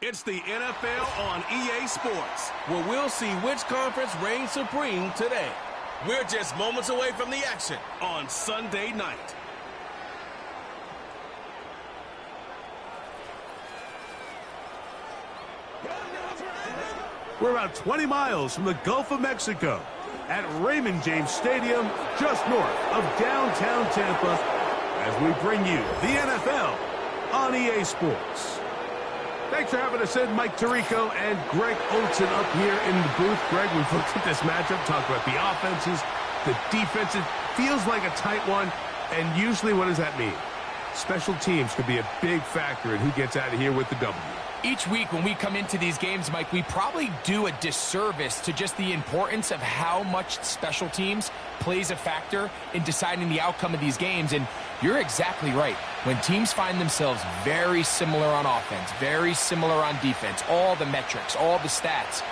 It's the NFL on EA Sports, where we'll see which conference reigns supreme today. We're just moments away from the action on Sunday night. We're about 20 miles from the Gulf of Mexico at Raymond James Stadium, just north of downtown Tampa, as we bring you the NFL on EA Sports. Thanks for having us in, Mike Tirico and Greg Olsen up here in the booth. Greg, we've looked at this matchup, talked about the offenses, the defenses. Feels like a tight one, and usually what does that mean? Special teams could be a big factor in who gets out of here with the W. Each week when we come into these games, Mike, we probably do a disservice to just the importance of how much special teams plays a factor in deciding the outcome of these games. And you're exactly right. When teams find themselves very similar on offense, very similar on defense, all the metrics, all the stats,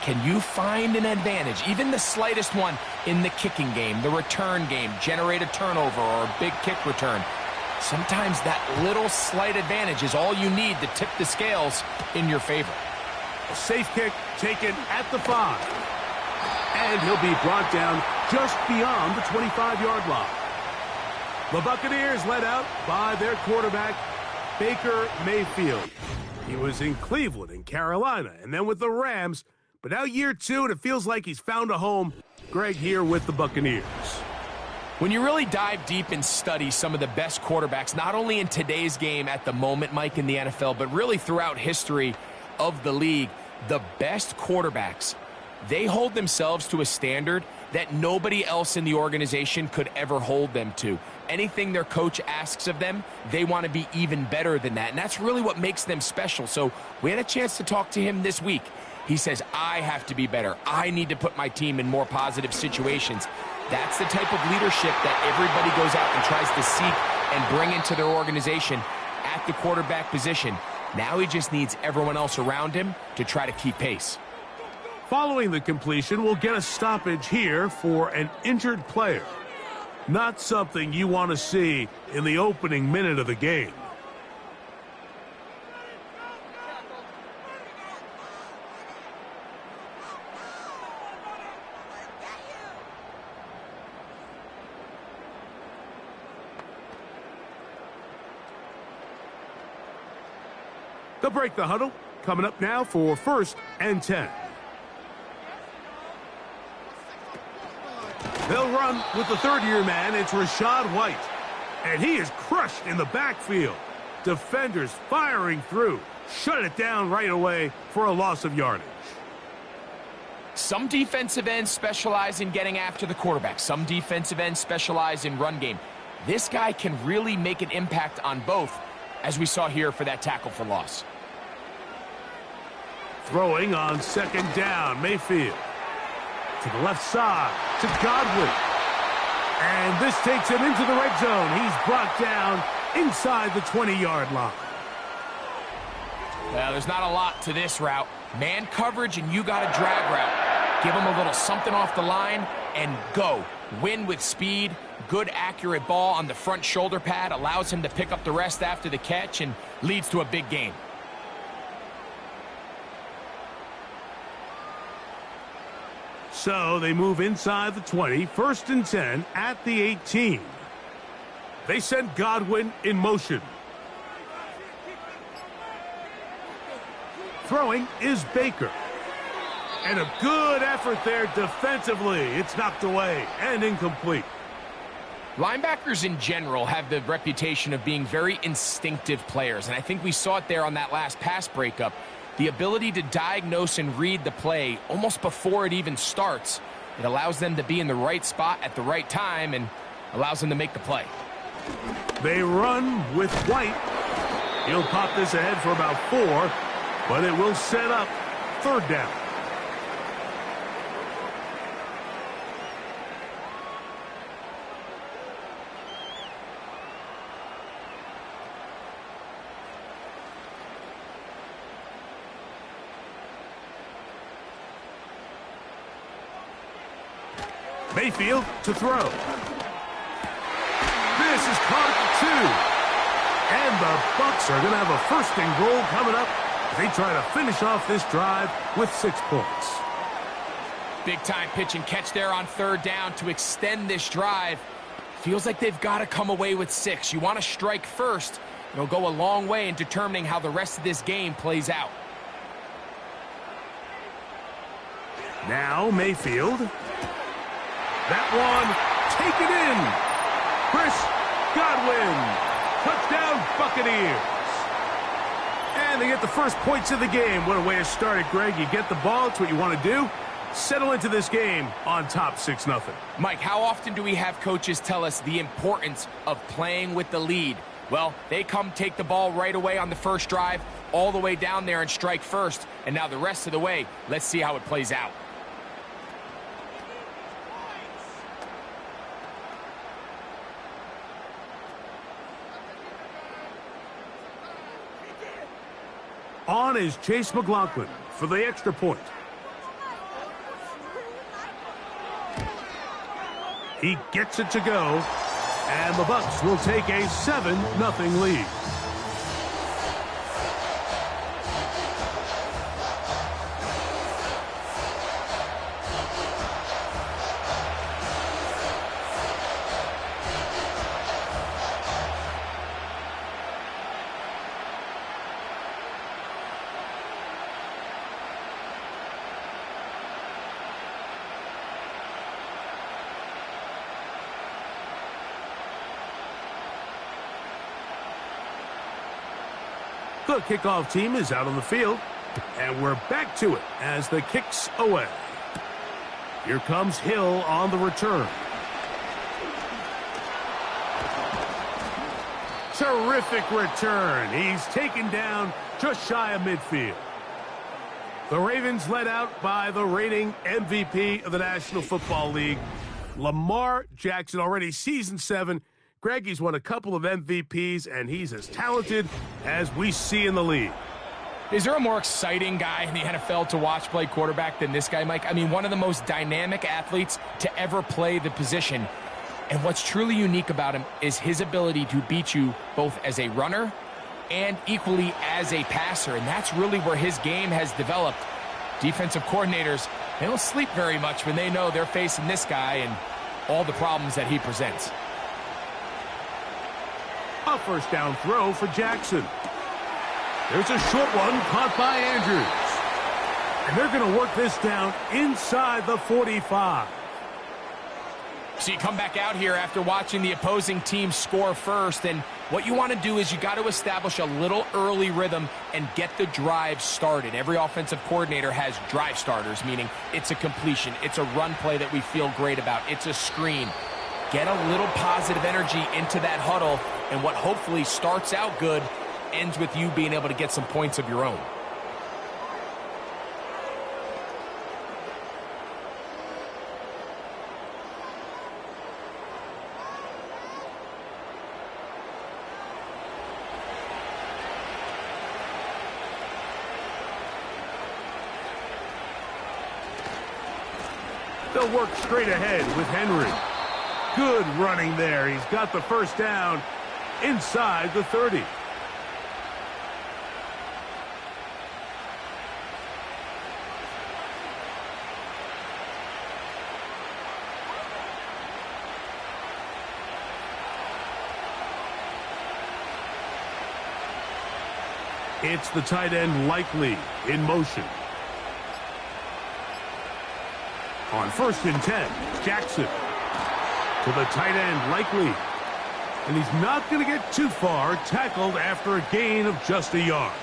can you find an advantage, even the slightest one, in the kicking game, the return game, generate a turnover or a big kick return? Sometimes that little slight advantage is all you need to tip the scales in your favor. A safe kick taken at the 5. And he'll be brought down just beyond the 25-yard line. The Buccaneers led out by their quarterback, Baker Mayfield. He was in Cleveland and Carolina, and then with the Rams. But now year 2, and it feels like he's found a home. Greg here with the Buccaneers. When you really dive deep and study some of the best quarterbacks, not only in today's game at the moment, Mike, in the NFL, but really throughout history of the league, the best quarterbacks, they hold themselves to a standard that nobody else in the organization could ever hold them to. Anything their coach asks of them, they want to be even better than that. And that's really what makes them special. So we had a chance to talk to him this week. He says, I have to be better. I need to put my team in more positive situations. That's the type of leadership that everybody goes out and tries to seek and bring into their organization at the quarterback position. Now he just needs everyone else around him to try to keep pace. Following the completion, we'll get a stoppage here for an injured player. Not something you want to see in the opening minute of the game. They'll break the huddle. Coming up now for 1st and 10. They'll run with the third-year man. It's Rashad White. And he is crushed in the backfield. Defenders firing through. Shut it down right away for a loss of yardage. Some defensive ends specialize in getting after the quarterback. Some defensive ends specialize in run game. This guy can really make an impact on both, as we saw here for that tackle for loss. Throwing on 2nd down, Mayfield. To the left side, to Godwin. And this takes him into the red zone. He's brought down inside the 20-yard line. Well, there's not a lot to this route. Man coverage, and you got a drag route. Give him a little something off the line and go. Win with speed. Good, accurate ball on the front shoulder pad. Allows him to pick up the rest after the catch and leads to a big gain. So they move inside the 20, 1st and 10 at the 18. They send Godwin in motion. Throwing is Baker. And a good effort there defensively. It's knocked away and incomplete. Linebackers in general have the reputation of being very instinctive players, and I think we saw it there on that last pass breakup. The ability to diagnose and read the play almost before it even starts. It allows them to be in the right spot at the right time and allows them to make the play. They run with White. He'll pop this ahead for about 4, but it will set up 3rd down. Mayfield to throw. This is caught at the 2. And the Bucs are going to have a 1st and goal coming up They try to finish off this drive with 6 points. Big-time pitch and catch there on 3rd down to extend this drive. Feels like they've got to come away with 6. You want to strike first. It'll go a long way in determining how the rest of this game plays out. Now Mayfield. That one, taken in. Chris Godwin. Touchdown, Buccaneers. And they get the first points of the game. What a way to start it, Greg. You get the ball. It's what you want to do. Settle into this game on top 6-0. Mike, how often do we have coaches tell us the importance of playing with the lead? Well, they come take the ball right away on the first drive, all the way down there and strike first. And now the rest of the way, let's see how it plays out. On is Chase McLaughlin for the extra point. He gets it to go, and the Bucs will take a 7-0 lead. The kickoff team is out on the field, and we're back to it as the kick's away. Here comes Hill on the return. Terrific return. He's taken down just shy of midfield. The Ravens led out by the reigning MVP of the National Football League, Lamar Jackson, already season 7. Greg, he's won a couple of MVPs, and he's as talented as we see in the league. Is there a more exciting guy in the NFL to watch play quarterback than this guy, Mike? I mean, one of the most dynamic athletes to ever play the position. And what's truly unique about him is his ability to beat you both as a runner and equally as a passer. And that's really where his game has developed. Defensive coordinators, they don't sleep very much when they know they're facing this guy and all the problems that he presents. A first down throw for Jackson. There's a short one caught by Andrews. And they're going to work this down inside the 45. So you come back out here after watching the opposing team score first, and what you want to do is you got to establish a little early rhythm and get the drive started. Every offensive coordinator has drive starters, meaning it's a completion, it's a run play that we feel great about, it's a screen. Get a little positive energy into that huddle, and what hopefully starts out good ends with you being able to get some points of your own. They'll work straight ahead with Henry. Good running there. He's got the first down inside the 30. It's the tight end Likely in motion. On 1st and 10, Jackson to the tight end Likely. And he's not going to get too far, tackled after a gain of just a yard.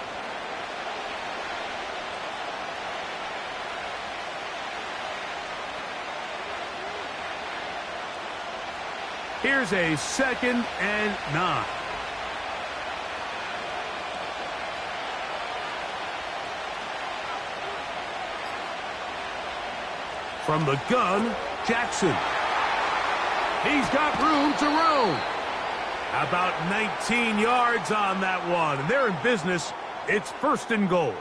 Here's a 2nd and 9. From the gun, Jackson. He's got room to roam. About 19 yards on that one. And they're in business. It's 1st and goal.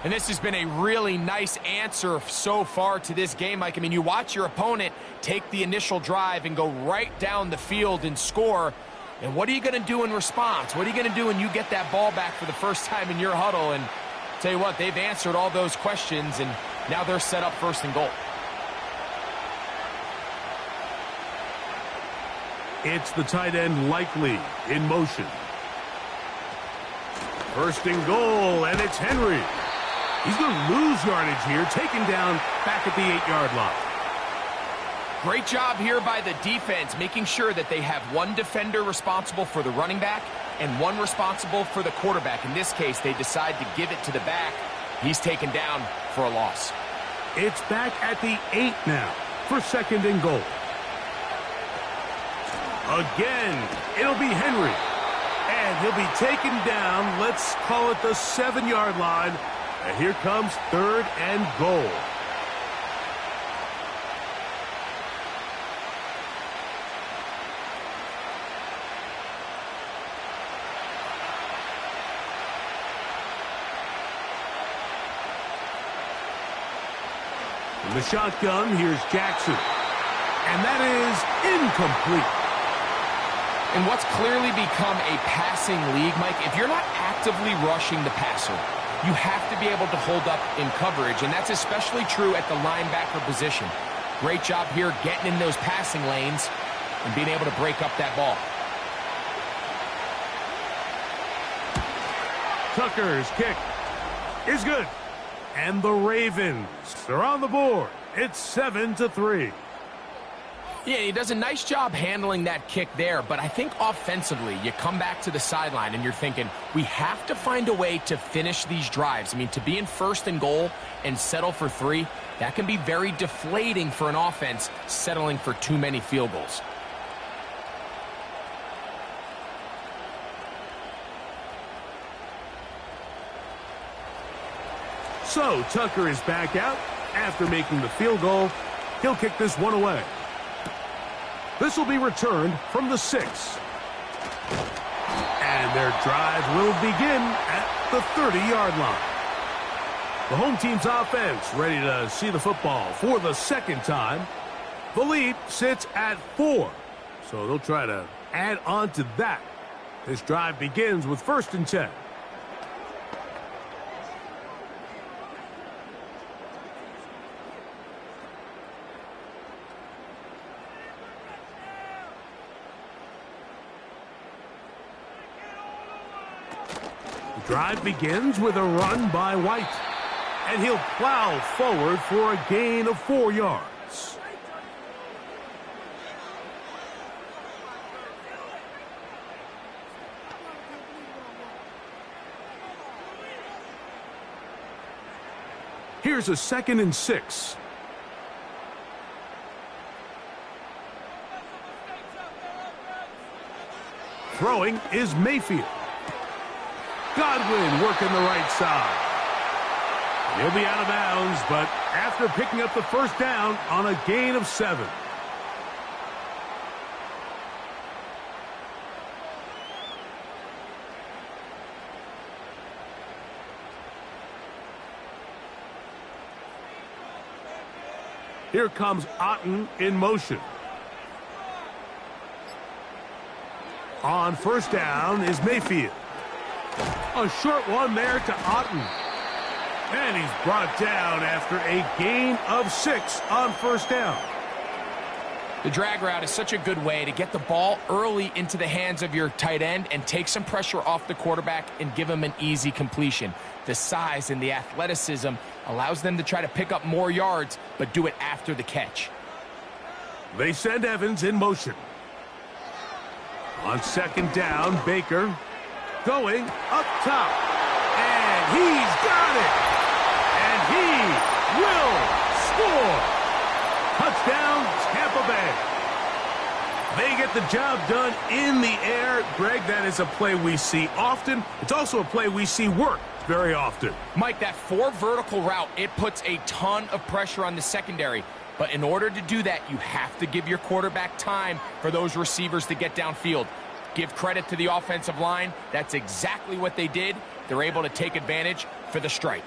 And this has been a really nice answer so far to this game, Mike. I mean, you watch your opponent take the initial drive and go right down the field and score. And what are you going to do in response? What are you going to do when you get that ball back for the first time in your huddle? And tell you what, they've answered all those questions, and now they're set up 1st and goal. It's the tight end Likely in motion. 1st and goal, and it's Henry. He's going to lose yardage here, taken down back at the 8-yard line. Great job here by the defense, making sure that they have one defender responsible for the running back and one responsible for the quarterback. In this case, they decide to give it to the back. He's taken down for a loss. It's back at the 8 now for 2nd and goal. Again, it'll be Henry. And he'll be taken down, let's call it the 7-yard line. And here comes 3rd and goal. In the shotgun, here's Jackson. And that is incomplete. In what's clearly become a passing league, Mike, if you're not actively rushing the passer, you have to be able to hold up in coverage, and that's especially true at the linebacker position. Great job here getting in those passing lanes and being able to break up that ball. Tucker's kick is good. And the Ravens are on the board. It's 7-3. Yeah, he does a nice job handling that kick there, but I think offensively, you come back to the sideline and you're thinking, we have to find a way to finish these drives. I mean, to be in 1st and goal and settle for 3, that can be very deflating for an offense settling for too many field goals. So Tucker is back out after making the field goal. He'll kick this one away. This will be returned from the 6. And their drive will begin at the 30-yard line. The home team's offense ready to see the football for the 2nd time. The lead sits at 4, so they'll try to add on to that. This drive begins with 1st and 10. Drive begins with a run by White. And he'll plow forward for a gain of 4 yards. Here's a 2nd and 6. Throwing is Mayfield. Godwin working the right side. He'll be out of bounds, but after picking up the 1st down on a gain of 7. Here comes Otten in motion. On 1st down is Mayfield. A short one there to Otten. And he's brought down after a gain of 6 on 1st down. The drag route is such a good way to get the ball early into the hands of your tight end and take some pressure off the quarterback and give him an easy completion. The size and the athleticism allows them to try to pick up more yards, but do it after the catch. They send Evans in motion. On 2nd down, Baker going up top. And he's got it. And he will score. Touchdown, Tampa Bay. They get the job done in the air. Greg, that is a play we see often. It's also a play we see work very often. Mike, that 4 vertical route, it puts a ton of pressure on the secondary. But in order to do that, you have to give your quarterback time for those receivers to get downfield. Give credit to the offensive line. That's exactly what they did. They're able to take advantage for the strike.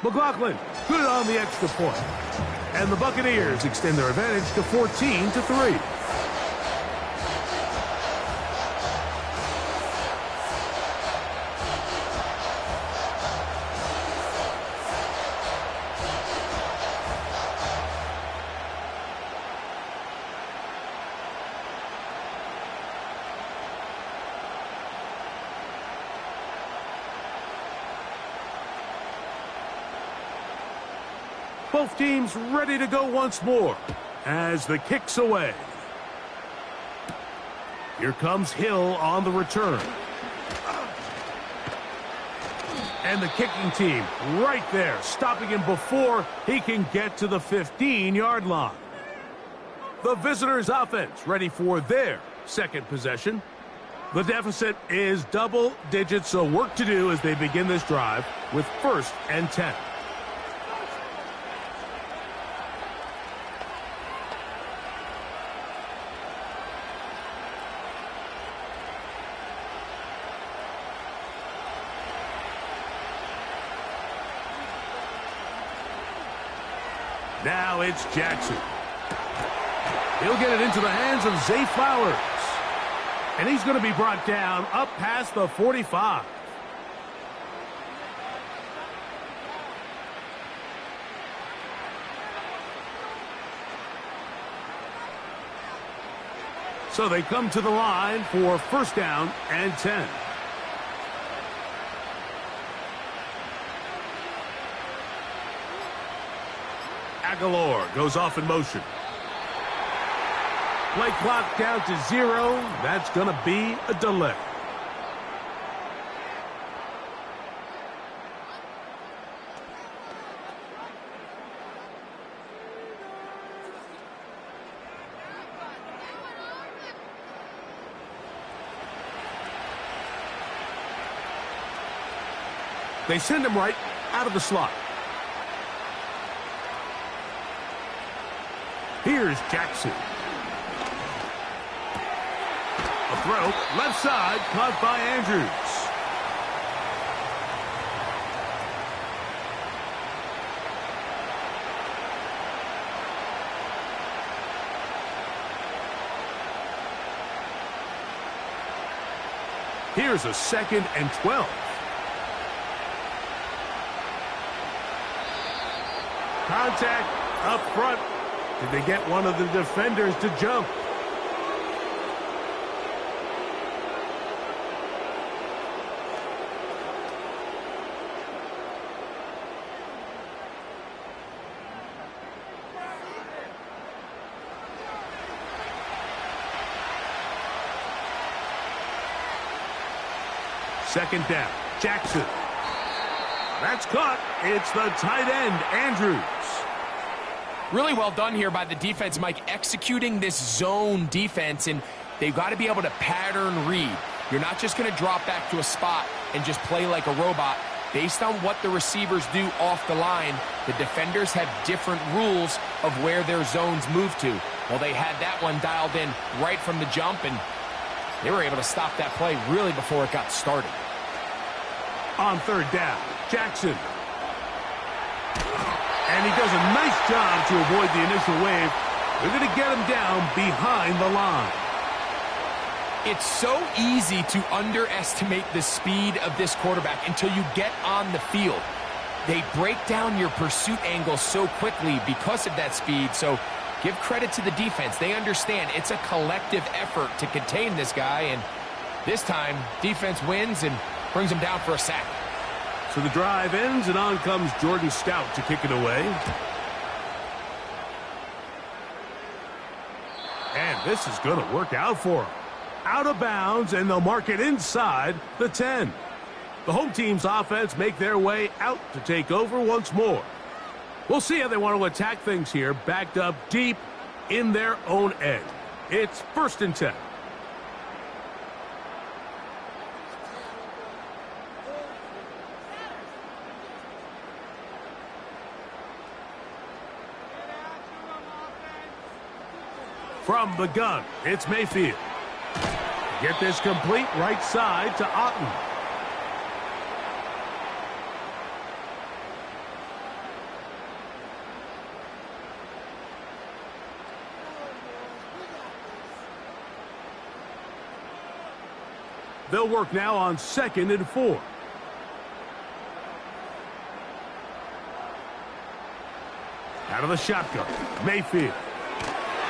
McLaughlin, good on the extra point. And the Buccaneers extend their advantage to 14-3. Both teams ready to go once more as the kick's away. Here comes Hill on the return. And the kicking team right there, stopping him before he can get to the 15-yard line. The visitors' offense ready for their second possession. The deficit is double digits, so work to do as they begin this drive with 1st and 10. Now it's Jackson. He'll get it into the hands of Zay Flowers. And he's going to be brought down up past the 45. So they come to the line for 1st down and 10. Aguilar goes off in motion. Play clock down to 0. That's going to be a delay. They send him right out of the slot. Here's Jackson. A throw, left side, caught by Andrews. Here's a 2nd and 12. Contact up front. Did they get one of the defenders to jump? Second down, Jackson. That's caught. It's the tight end, Andrews. Really well done here by the defense, Mike, executing this zone defense, and they've got to be able to pattern read. You're not just going to drop back to a spot and just play like a robot. Based on what the receivers do off the line, the defenders have different rules of where their zones move to. Well, they had that one dialed in right from the jump, and they were able to stop that play really before it got started. On 3rd down, Jackson. And he does a nice job to avoid the initial wave. They're going to get him down behind the line. It's so easy to underestimate the speed of this quarterback until you get on the field. They break down your pursuit angle so quickly because of that speed. So give credit to the defense. They understand it's a collective effort to contain this guy. And this time, defense wins and brings him down for a sack. So the drive ends, and on comes Jordan Stout to kick it away. And this is going to work out for him. Out of bounds, and they'll mark it inside the 10. The home team's offense make their way out to take over once more. We'll see how they want to attack things here, backed up deep in their own end. It's 1st and 10. From the gun, it's Mayfield. Get this complete, right side to Otten. They'll work now on 2nd and 4. Out of the shotgun, Mayfield.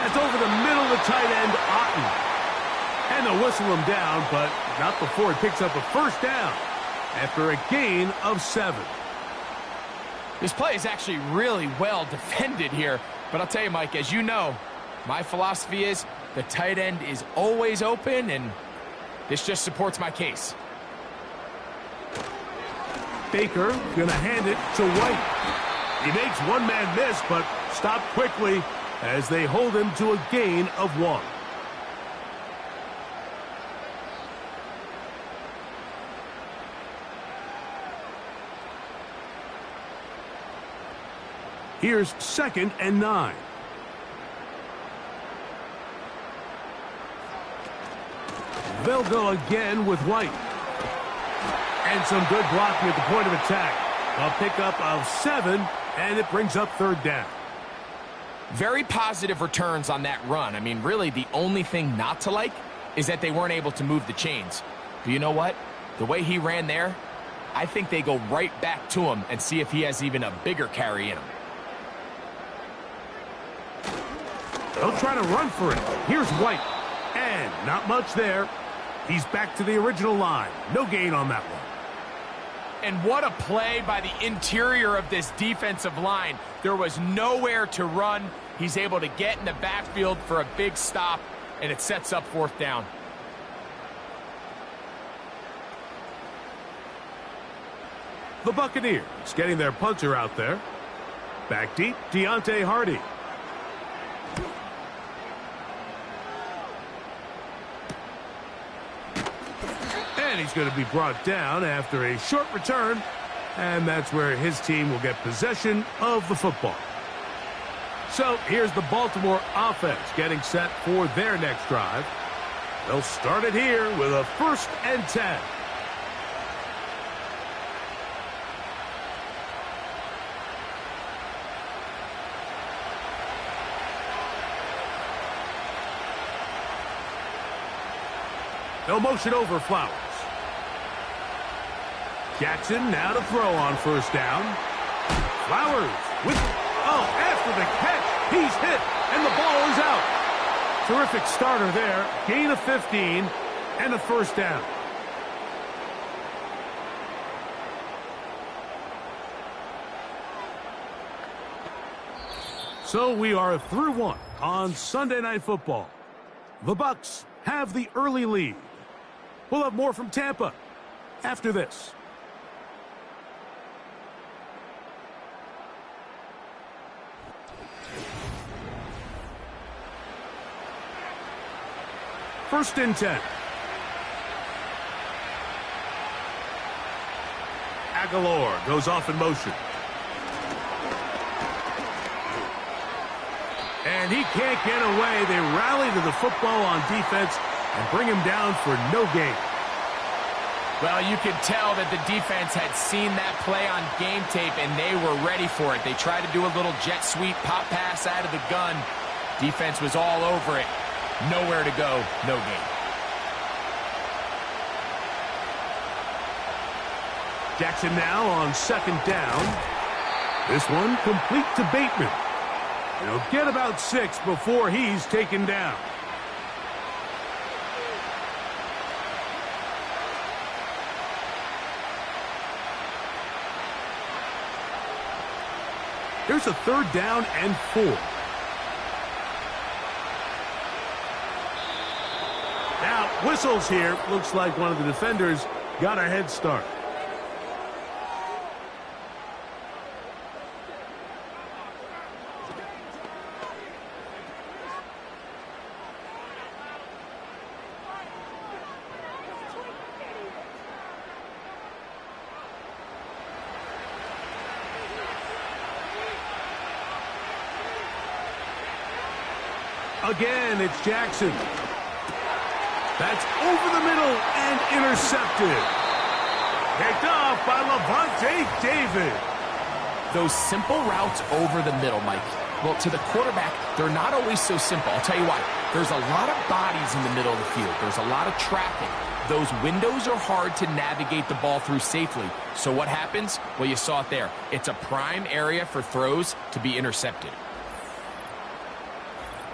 That's over the middle of the tight end, Otten. And they'll whistle him down, but not before he picks up a first down after a gain of 7. This play is actually really well defended here. But I'll tell you, Mike, as you know, my philosophy is the tight end is always open, and this just supports my case. Baker gonna hand it to White. He makes one man miss, but stopped quickly as they hold him to a gain of 1. Here's 2nd and 9. They'll go again with White. And some good blocking at the point of attack. A pickup of 7, and it brings up 3rd down. Very positive returns on that run. I mean, really, the only thing not to like is that they weren't able to move the chains. But you know what? The way he ran there, I think they go right back to him and see if he has even a bigger carry in him. They'll try to run for it. Here's White. And not much there. He's back to the original line. No gain on that one. And what a play by the interior of this defensive line. There was nowhere to run. He's able to get in the backfield for a big stop, and it sets up 4th down. The Buccaneers getting their punter out there. Back deep, Deontay Hardy. And he's going to be brought down after a short return. And that's where his team will get possession of the football. So here's the Baltimore offense getting set for their next drive. They'll start it here with a 1st and 10. They'll motion over Flowers. Jackson now to throw on 1st down. Flowers with, after the catch, he's hit, and the ball is out. Terrific starter there. Gain of 15 and a 1st down. So we are through 1 on Sunday Night Football. The Bucs have the early lead. We'll have more from Tampa after this. First and 10. Aguilar goes off in motion. And he can't get away. They rally to the football on defense and bring him down for no gain. Well, you could tell that the defense had seen that play on game tape, and they were ready for it. They tried to do a little jet sweep pop pass out of the gun. Defense was all over it. Nowhere to go, no gain. Jackson now on 2nd down. This one complete to Bateman. He'll get about 6 before he's taken down. Here's a 3rd down and 4. Now, whistles here. Looks like one of the defenders got a head start. Again, it's Jackson. That's over the middle and intercepted. Picked off by Levante David. Those simple routes over the middle, Mike. Well, to the quarterback, they're not always so simple. I'll tell you why. There's a lot of bodies in the middle of the field. There's a lot of traffic. Those windows are hard to navigate the ball through safely. So what happens? Well, you saw it there. It's a prime area for throws to be intercepted.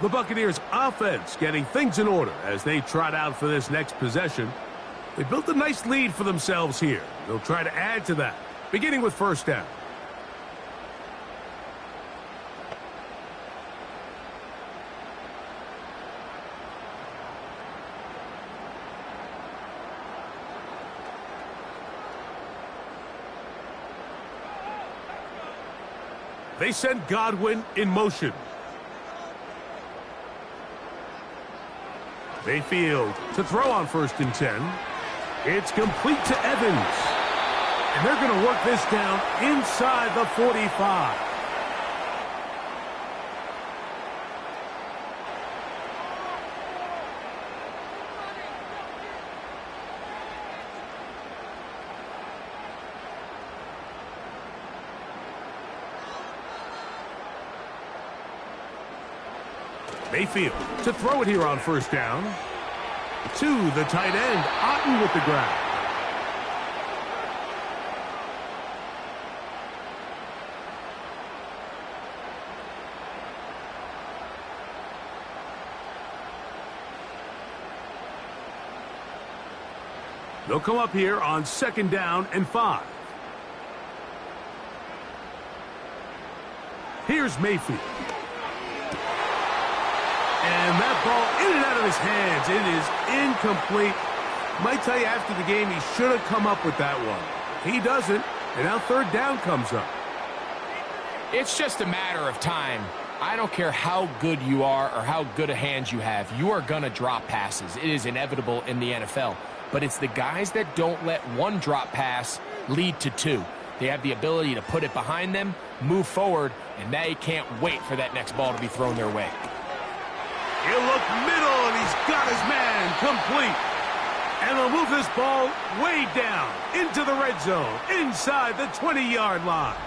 The Buccaneers offense getting things in order as they trot out for this next possession. They built a nice lead for themselves here. They'll try to add to that, beginning with first down. They send Godwin in motion. Mayfield to throw on 1st and 10. It's complete to Evans. And they're going to work this down inside the 45. Mayfield to throw it here on 1st down. To the tight end, Otten with the grab. They'll come up here on 2nd down and 5. Here's Mayfield. And that ball in and out of his hands. It is incomplete. Might tell you after the game he should have come up with that one. He doesn't, and now 3rd down comes up. It's just a matter of time. I don't care how good you are or how good a hand you have. You are going to drop passes. It is inevitable in the NFL. But it's the guys that don't let one drop pass lead to 2. They have the ability to put it behind them, move forward, and they can't wait for that next ball to be thrown their way. He'll look middle, and he's got his man complete. And they'll move this ball way down into the red zone, inside the 20-yard line.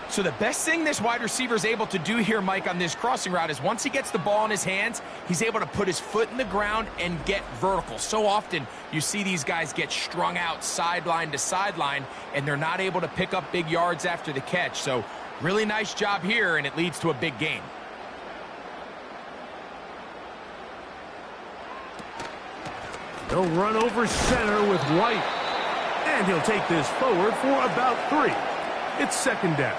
So the best thing this wide receiver is able to do here, Mike, on this crossing route is once he gets the ball in his hands, he's able to put his foot in the ground and get vertical. So often you see these guys get strung out sideline to sideline, and they're not able to pick up big yards after the catch. So really nice job here, and it leads to a big gain. They'll run over center with White. And he'll take this forward for about 3. It's 2nd down.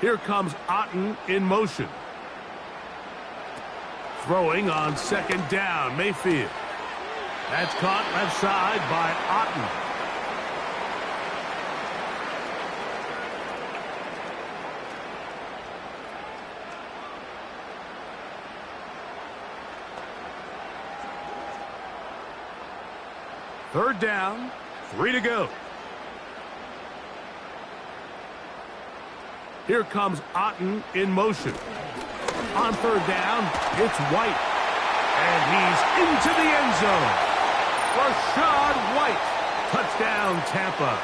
Here comes Otten in motion. Throwing on 2nd down, Mayfield. That's caught left side by Otten. Third down, 3 to go. Here comes Otten in motion. On 3rd down, it's White. And he's into the end zone. Rashad White. Touchdown, Tampa.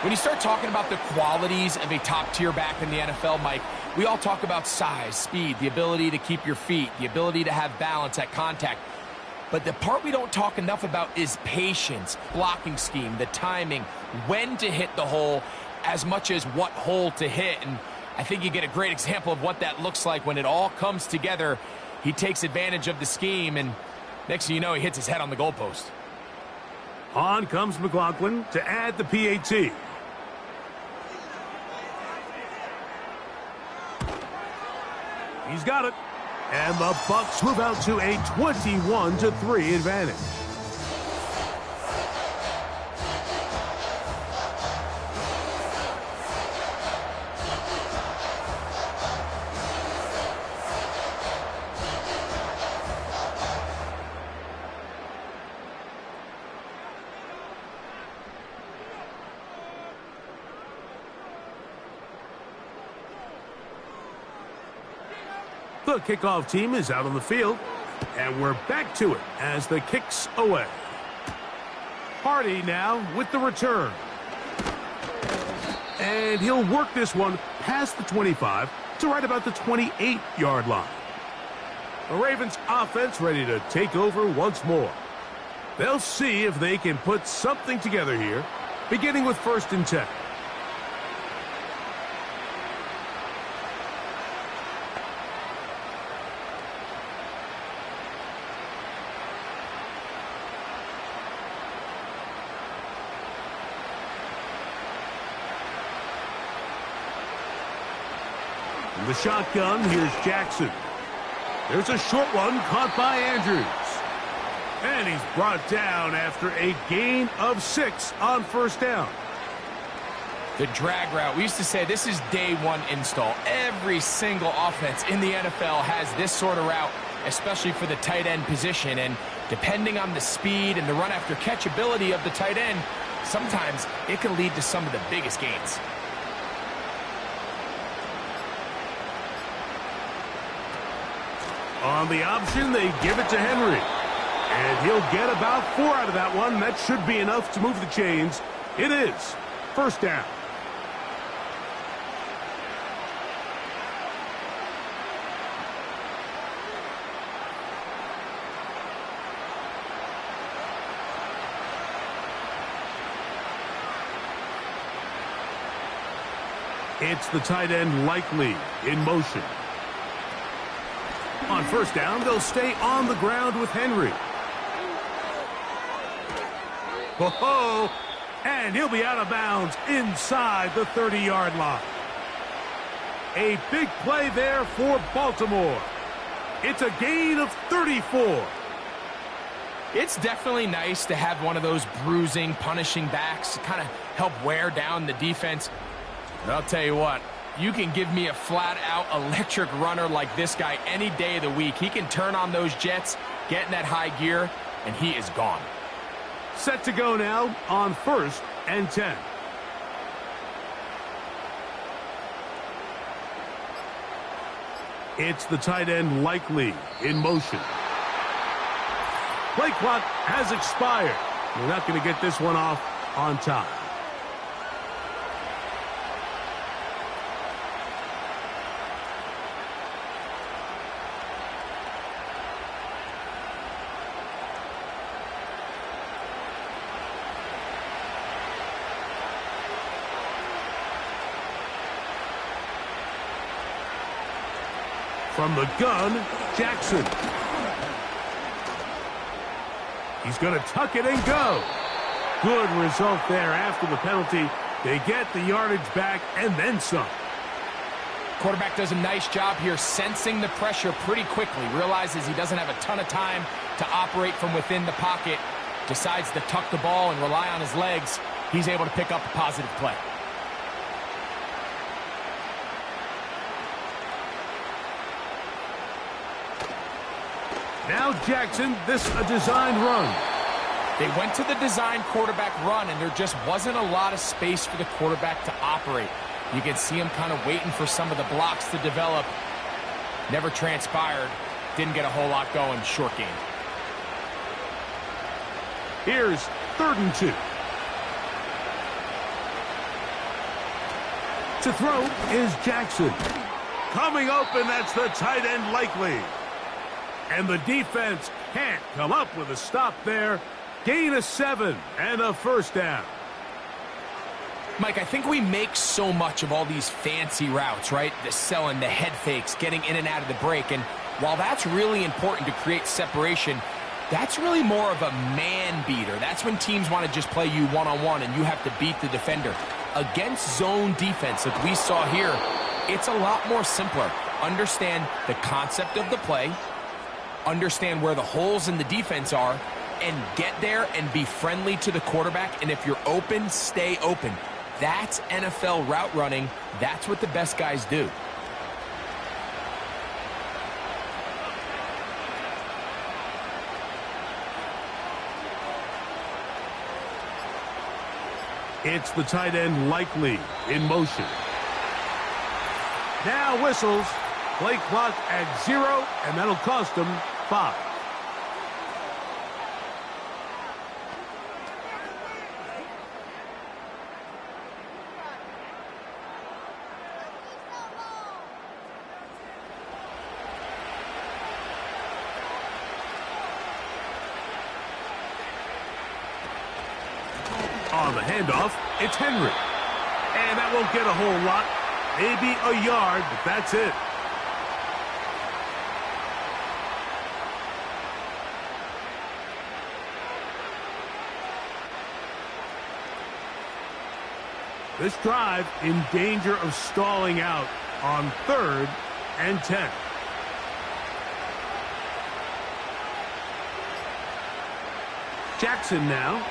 When you start talking about the qualities of a top-tier back in the NFL, Mike, we all talk about size, speed, the ability to keep your feet, the ability to have balance at contact. But the part we don't talk enough about is patience, blocking scheme, the timing, when to hit the hole, as much as what hole to hit. And I think you get a great example of what that looks like when it all comes together. He takes advantage of the scheme, and next thing you know, he hits his head on the goalpost. On comes McLaughlin to add the PAT. He's got it. And the Bucs move out to a 21-3 advantage. The kickoff team is out on the field, and we're back to it as the kick's away. Hardy now with the return. And he'll work this one past the 25 to right about the 28-yard line. The Ravens offense ready to take over once more. They'll see if they can put something together here, beginning with 1st and 10. The shotgun, here's Jackson. There's a short one caught by Andrews. And he's brought down after a gain of 6 on 1st down. The drag route. We used to say this is day one install. Every single offense in the NFL has this sort of route, especially for the tight end position. And depending on the speed and the run after catch ability of the tight end, sometimes it can lead to some of the biggest gains. On the option, they give it to Henry. And he'll get about 4 out of that one. That should be enough to move the chains. It is 1st down. It's the tight end Likely in motion. On 1st down, they'll stay on the ground with Henry. Ho-ho! And he'll be out of bounds inside the 30-yard line. A big play there for Baltimore. It's a gain of 34. It's definitely nice to have one of those bruising, punishing backs to kind of help wear down the defense. But I'll tell you what, you can give me a flat-out electric runner like this guy any day of the week. He can turn on those jets, get in that high gear, and he is gone. Set to go now on 1st and 10. It's the tight end Likely in motion. Play clock has expired. We're not going to get this one off on time. From the gun, Jackson. He's going to tuck it and go. Good result there after the penalty. They get the yardage back and then some. Quarterback does a nice job here sensing the pressure pretty quickly. Realizes he doesn't have a ton of time to operate from within the pocket. Decides to tuck the ball and rely on his legs. He's able to pick up a positive play. Now Jackson, this a designed run. They went to the designed quarterback run, and there just wasn't a lot of space for the quarterback to operate. You can see him kind of waiting for some of the blocks to develop. Never transpired. Didn't get a whole lot going. Short game. Here's 3rd and 2. To throw is Jackson. Coming open, that's the tight end Likely. And the defense can't come up with a stop there. Gain of 7 and a 1st down. Mike, I think we make so much of all these fancy routes, right? The selling, the head fakes, getting in and out of the break. And while that's really important to create separation, that's really more of a man beater. That's when teams want to just play you one-on-one and you have to beat the defender. Against zone defense, like we saw here, it's a lot more simpler. Understand the concept of the play, understand where the holes in the defense are, and get there and be friendly to the quarterback. And if you're open, stay open. That's NFL route running. That's what the best guys do. It's the tight end Likely in motion. Now whistles, Play clock at 0, and that'll cost them 5. On the handoff, it's Henry. And that won't get a whole lot. Maybe a yard, but that's it. This drive in danger of stalling out on 3rd and 10. Jackson now.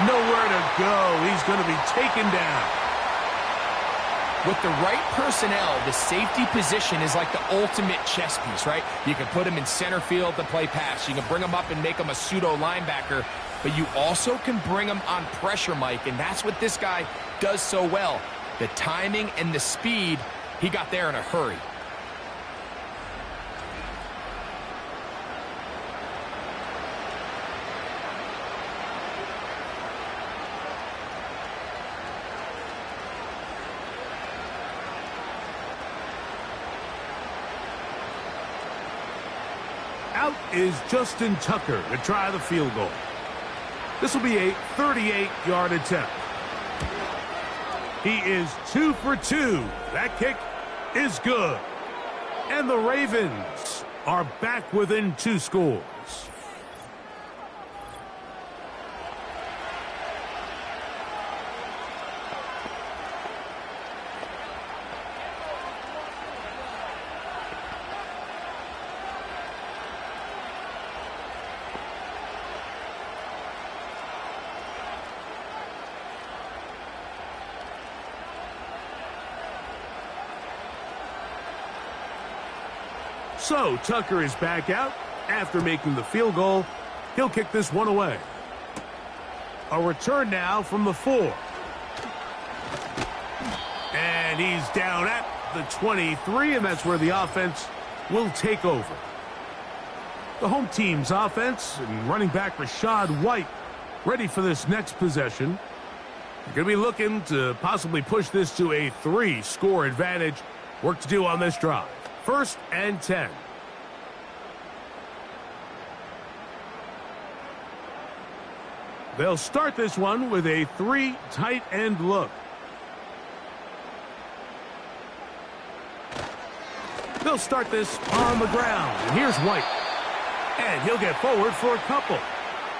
Nowhere to go. He's going to be taken down. With the right personnel, the safety position is like the ultimate chess piece, right? You can put him in center field to play pass. You can bring him up and make him a pseudo linebacker, but you also can bring him on pressure, Mike, and that's what this guy does so well. The timing and the speed, he got there in a hurry. Out is Justin Tucker to try the field goal. This will be a 38-yard attempt. He is 2 for 2. That kick is good. And the Ravens are back within 2 scores. So Tucker is back out after making the field goal. He'll kick this one away. A return now from the 4. And he's down at the 23, and that's where the offense will take over. The home team's offense and running back Rashad White ready for this next possession. They're going to be looking to possibly push this to a 3-score advantage. Work to do on this drive. 1st and 10. They'll start this one with a 3 tight end look. They'll start this on the ground. And here's White. And he'll get forward for a couple.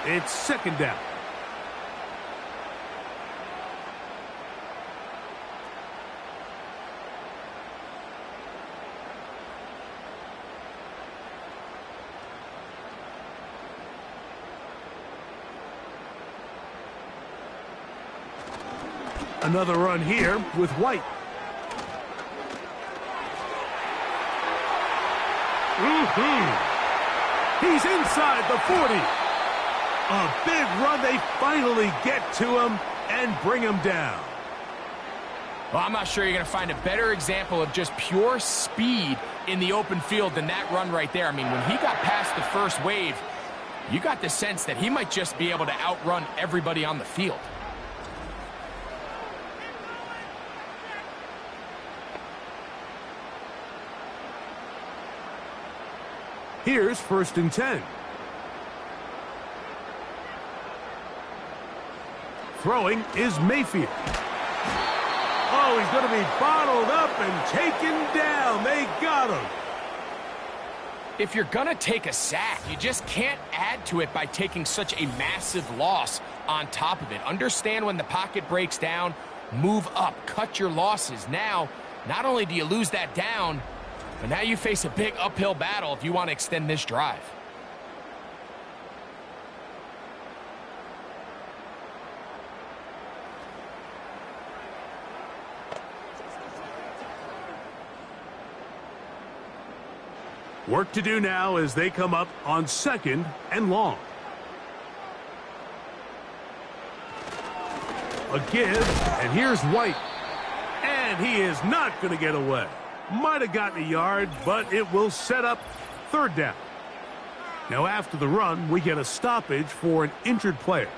It's 2nd down. Another run here with White. He's inside the 40. A big run. They finally get to him and bring him down. Well, I'm not sure you're going to find a better example of just pure speed in the open field than that run right there. I mean, when he got past the first wave, you got the sense that he might just be able to outrun everybody on the field. Here's 1st and 10. Throwing is Mayfield. Oh, he's going to be bottled up and taken down. They got him. If you're going to take a sack, you just can't add to it by taking such a massive loss on top of it. Understand when the pocket breaks down, move up, cut your losses. Now, not only do you lose that down, but now you face a big uphill battle if you want to extend this drive. Work to do now as they come up on 2nd and long. A give, and here's White. And he is not going to get away. Might have gotten a yard, but it will set up third down. Now after the run, we get a stoppage for an injured player.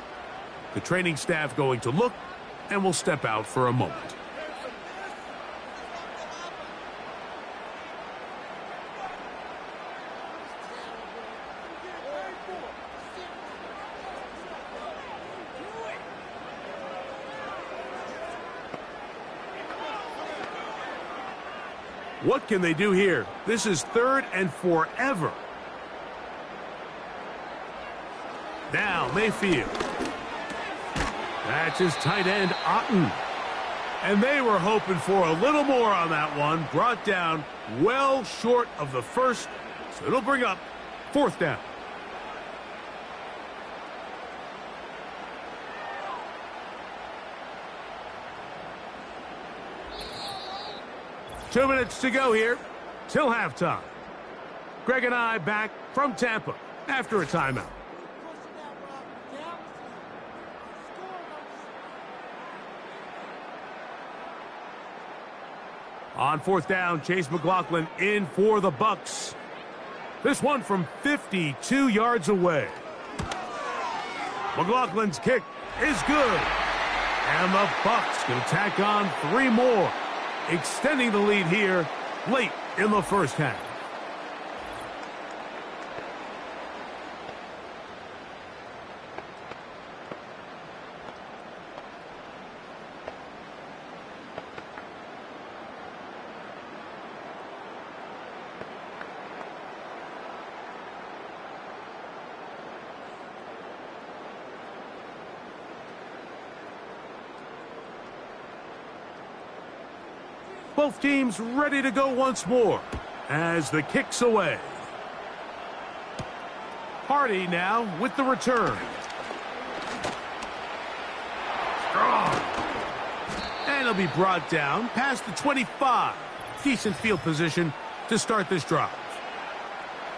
The training staff going to look, and will step out for a moment. What can they do here? This is third and forever. Now Mayfield. That's his tight end, Otten. And they were hoping for a little more on that one. Brought down well short of the first. So it'll bring up fourth down. Two minutes to go here till halftime. Greg and I back from Tampa after a timeout. On fourth down, Chase McLaughlin in for the Bucs. This one from 52 yards away. McLaughlin's kick is good. And the Bucs can tack on 3 more, extending the lead here late in the first half. Both teams ready to go once more as the kick's away. Hardy now with the return. Strong. And he'll be brought down past the 25. Decent field position to start this drive.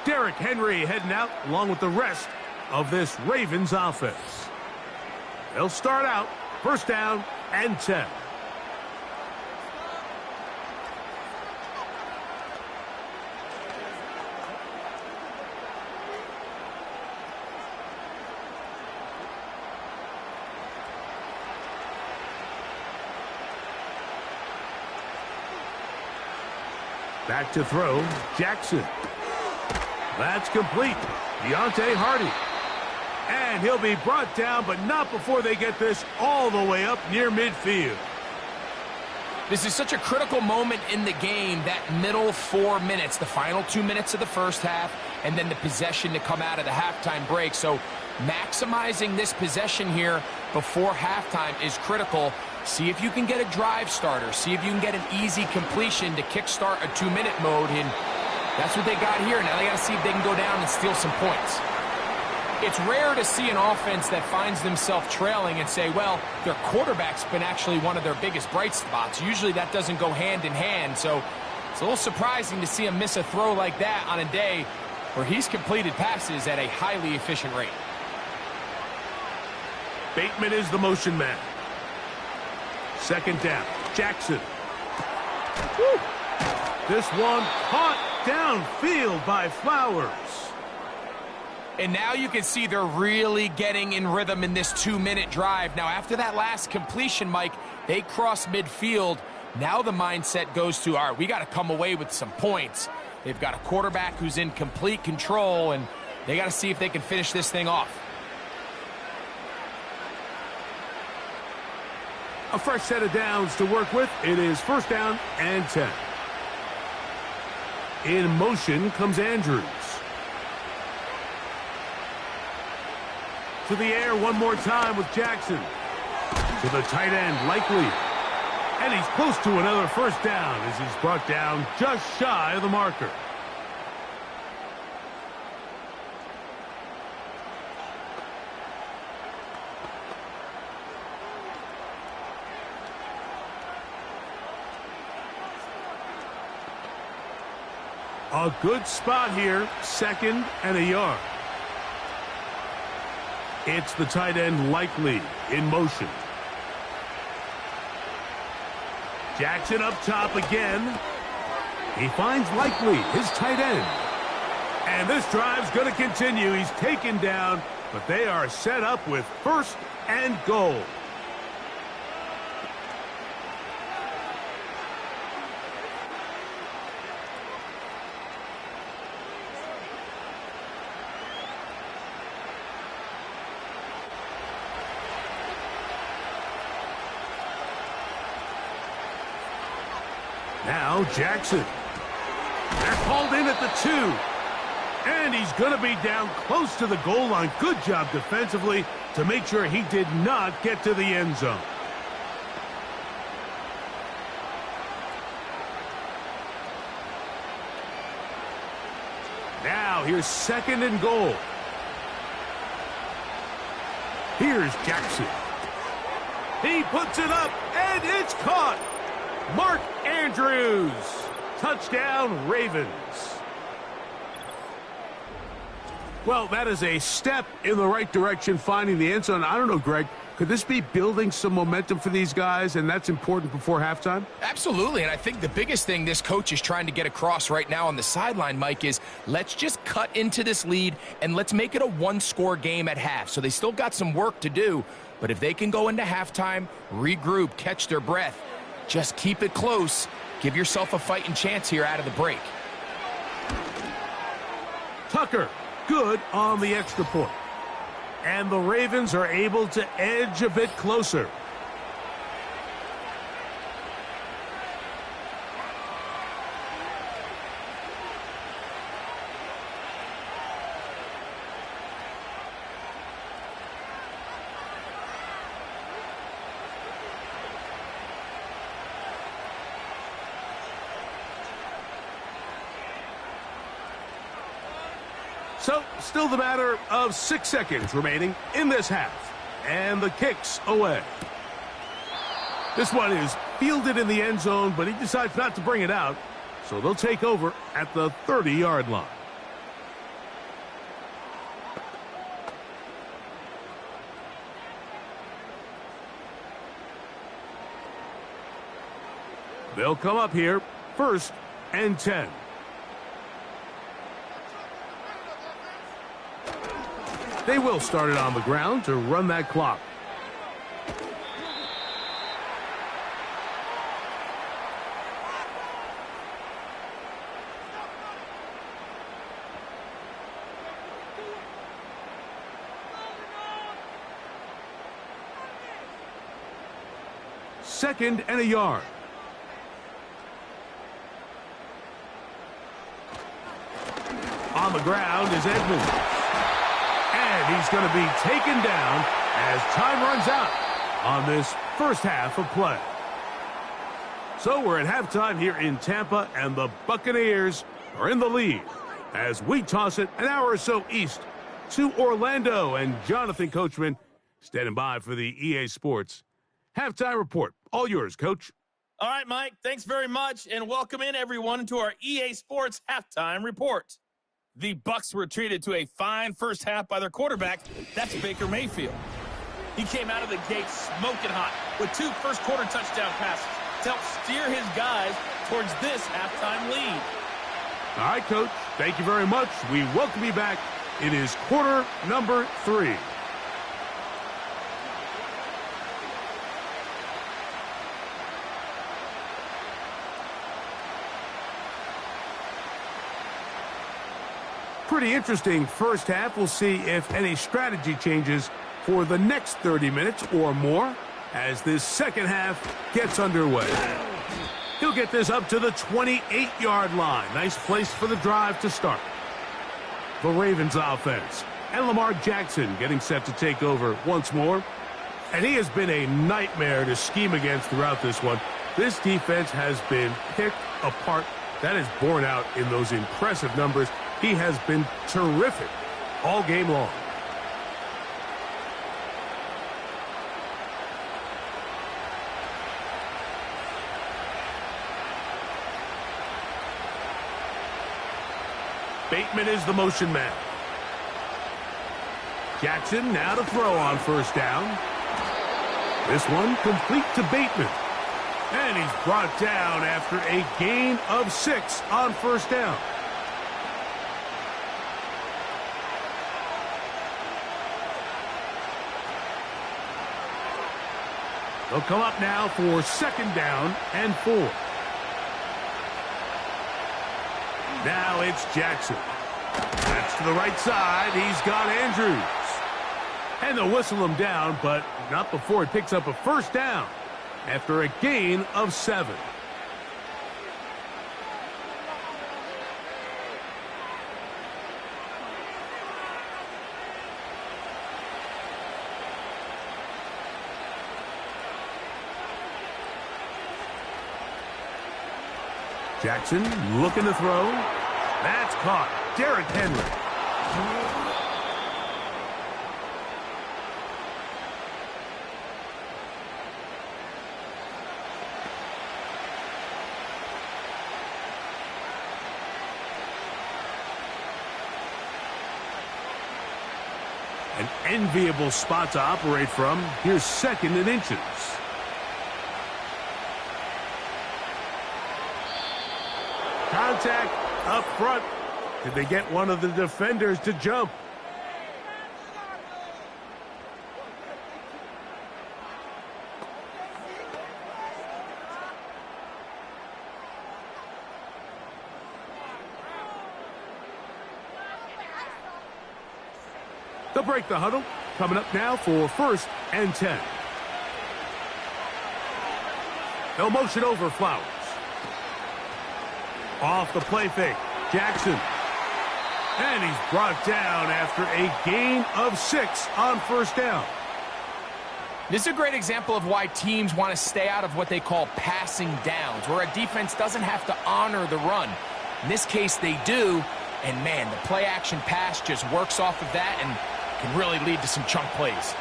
Derrick Henry heading out along with the rest of this Ravens offense. They'll start out first down and 10. Back to throw, Jackson. That's complete. Deontay Hardy. And he'll be brought down, but not before they get this all the way up near midfield. This is such a critical moment in the game, that middle 4 minutes, the final 2 minutes of the first half, and then the possession to come out of the halftime break. So maximizing this possession here before halftime is critical. See if you can get a drive starter. See if you can get an easy completion to kickstart a 2-minute mode. And that's what they got here. Now they got to see if they can go down and steal some points. It's rare to see an offense that finds themselves trailing and say, well, their quarterback's been actually one of their biggest bright spots. Usually that doesn't go hand in hand. So it's a little surprising to see him miss a throw like that on a day where he's completed passes at a highly efficient rate. Bateman is the motion man. Second down, Jackson. Woo. This one caught downfield by Flowers. And now you can see they're really getting in rhythm in this 2-minute drive. Now, after that last completion, Mike, they cross midfield. Now the mindset goes to, all right, we got to come away with some points. They've got a quarterback who's in complete control, and they got to see if they can finish this thing off. A fresh set of downs to work with. It is first down and 10. In motion comes Andrews. To the air one more time with Jackson. To the tight end, Likely. And he's close to another first down as he's brought down just shy of the marker. A good spot here, second and a yard. It's the tight end Likely in motion. Jackson up top again. He finds Likely, his tight end. And this drive's going to continue. He's taken down, but they are set up with 1st and goal. Now Jackson. They're called in at the 2. And he's going to be down close to the goal line. Good job defensively to make sure he did not get to the end zone. Now here's 2nd and goal. Here's Jackson. He puts it up, and it's caught. Mark Andrews. Touchdown, Ravens. Well, that is a step in the right direction, finding the end zone. I don't know, Greg, could this be building some momentum for these guys, and that's important before halftime? Absolutely, and I think the biggest thing this coach is trying to get across right now on the sideline, Mike, is let's just cut into this lead, and let's make it a one-score game at half. So they still got some work to do, but if they can go into halftime, regroup, catch their breath, just keep it close, give yourself a fighting chance here out of the break. Tucker, good on the extra point. And the Ravens are able to edge a bit closer. So, still the matter of 6 seconds remaining in this half. And the kick's away. This one is fielded in the end zone, but he decides not to bring it out. So they'll take over at the 30-yard line. They'll come up here, 1st and 10. They will start it on the ground to run that clock. Second and a yard. On the ground is Edmonds. And he's going to be taken down as time runs out on this first half of play. So we're at halftime here in Tampa, and the Buccaneers are in the lead as we toss it an hour or so east to Orlando. And Jonathan Coachman standing by for the EA Sports halftime report. All yours, Coach. All right, Mike, thanks very much, and welcome in, everyone, to our EA Sports halftime report. The Bucs were treated to a fine first half by their quarterback. That's Baker Mayfield. He came out of the gate smoking hot with 2 first-quarter touchdown passes to help steer his guys towards this halftime lead. All right, Coach, thank you very much. We welcome you back. It is quarter number 3. Pretty interesting first half. We'll see if any strategy changes for the next 30 minutes or more as this second half gets underway. He'll get this up to the 28-yard line. Nice place for the drive to start. The Ravens offense and Lamar Jackson getting set to take over once more. And he has been a nightmare to scheme against throughout this one. This defense has been picked apart. That is borne out in those impressive numbers. He has been terrific all game long. Bateman is the motion man. Jackson now to throw on first down. This one complete to Bateman. And he's brought down after a gain of 6 on first down. They'll come up now for second down and 4. Now it's Jackson. That's to the right side. He's got Andrews. And they'll whistle him down, but not before he picks up a first down after a gain of 7. Jackson looking to throw. That's caught. Derrick Henry. An enviable spot to operate from. Here's second and inches. Contact up front. Did they get one of the defenders to jump? They'll break the huddle. Coming up now for first and 10. They'll motion over Flowers. Off the play fake, Jackson. And he's brought down after a gain of 6 on first down. This is a great example of why teams want to stay out of what they call passing downs, where a defense doesn't have to honor the run. In this case, they do, and man, the play-action pass just works off of that and can really lead to some chunk plays.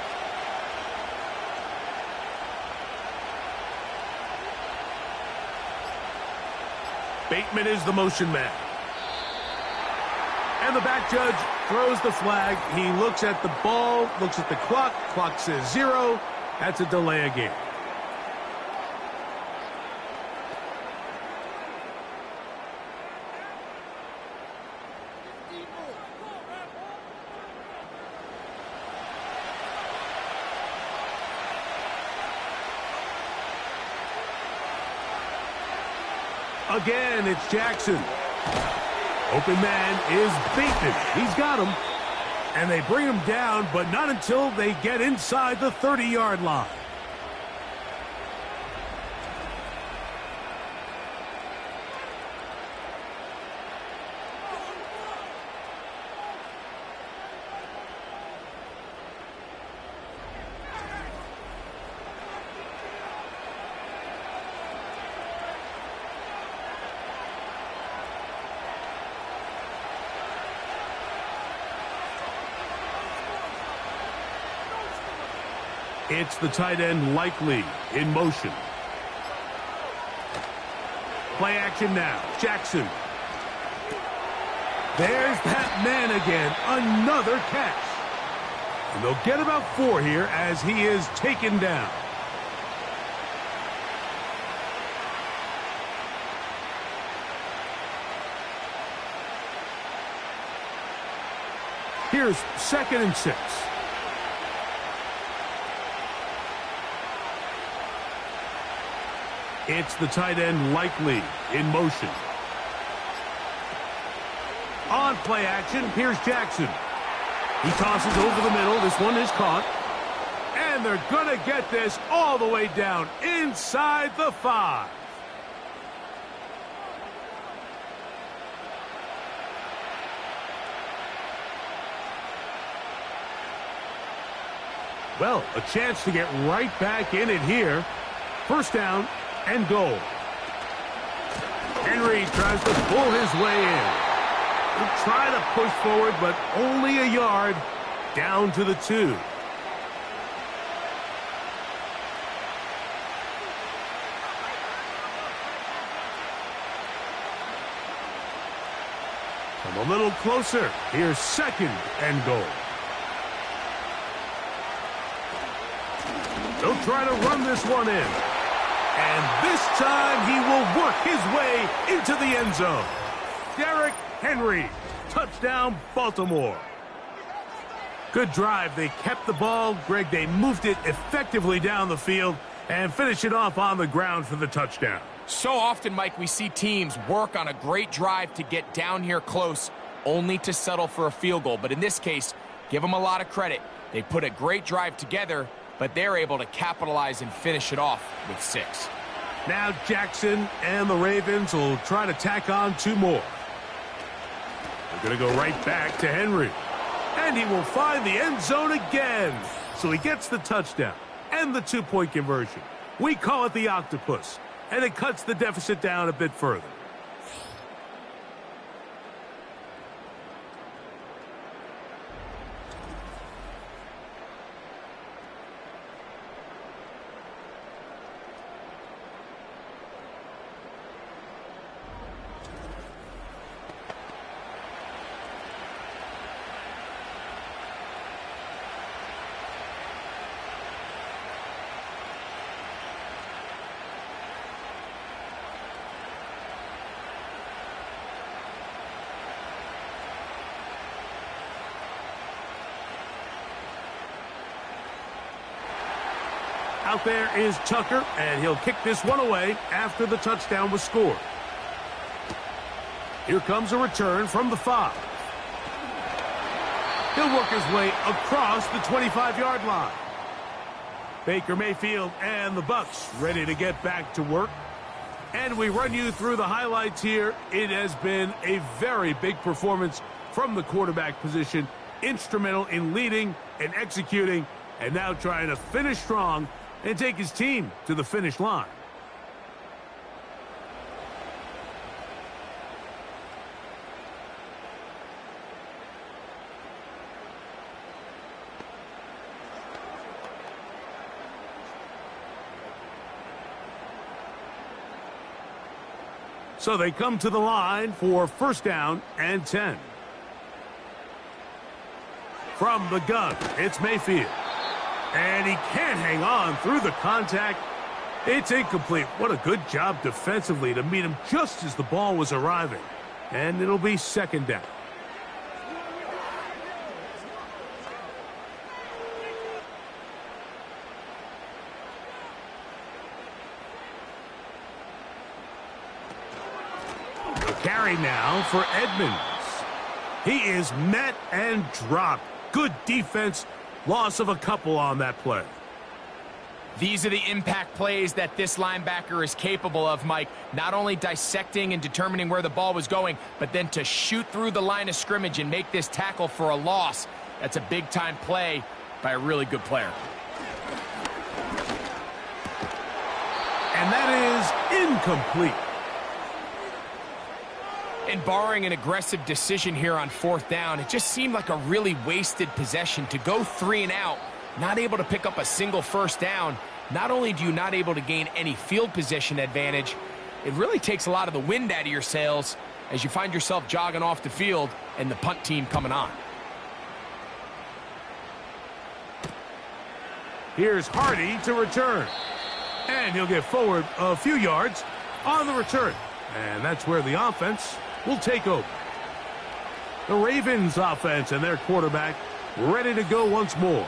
Bateman is the motion man. And the back judge throws the flag. He looks at the ball, looks at the clock. Clock says 0. That's a delay of game. Again, it's Jackson. Open man is Bateman. He's got him. And they bring him down, but not until they get inside the 30-yard line. It's the tight end Likely in motion. Play action now. Jackson. There's that man again. Another catch. And they'll get about 4 here as he is taken down. Here's second and 6. It's the tight end Likely in motion. On play action, here's Jackson. He tosses over the middle. This one is caught. And they're going to get this all the way down inside the 5. Well, a chance to get right back in it here. First down and goal. Henry tries to pull his way in. He'll try to push forward, but only a yard down to the 2. Come a little closer. Here's second and goal. They'll try to run this one in. And this time he will work his way into the end zone. Derrick Henry, touchdown Baltimore. Good drive. They kept the ball. Greg, they moved it effectively down the field and finished it off on the ground for the touchdown. So often, Mike, we see teams work on a great drive to get down here close, only to settle for a field goal. But in this case, give them a lot of credit. They put a great drive together, but they're able to capitalize and finish it off with 6. Now Jackson and the Ravens will try to tack on 2 more. They're going to go right back to Henry. And he will find the end zone again. So he gets the touchdown and the 2-point conversion. We call it the octopus. And it cuts the deficit down a bit further. Out there is Tucker, and he'll kick this one away after the touchdown was scored. Here comes a return from the 5. He'll work his way across the 25-yard line. Baker Mayfield and the Bucs ready to get back to work. And we run you through the highlights here. It has been a very big performance from the quarterback position, instrumental in leading and executing, and now trying to finish strong and take his team to the finish line. So they come to the line for 1st down and 10. From the gun, it's Mayfield. And he can't hang on through the contact. It's incomplete. What a good job defensively to meet him just as the ball was arriving. And it'll be 2nd down. The carry now for Edmonds. He is met and dropped. Good defense. Loss of a couple on that play. These are the impact plays that this linebacker is capable of, Mike. Not only dissecting and determining where the ball was going, but then to shoot through the line of scrimmage and make this tackle for a loss. That's a big-time play by a really good player. And that is incomplete. And barring an aggressive decision here on 4th down, it just seemed like a really wasted possession to go 3 and out, not able to pick up a single 1st down. Not only do you not able to gain any field position advantage, it really takes a lot of the wind out of your sails as you find yourself jogging off the field and the punt team coming on. Here's Hardy to return. And he'll get forward a few yards on the return. And that's where the offense will take over. The Ravens offense and their quarterback ready to go once more.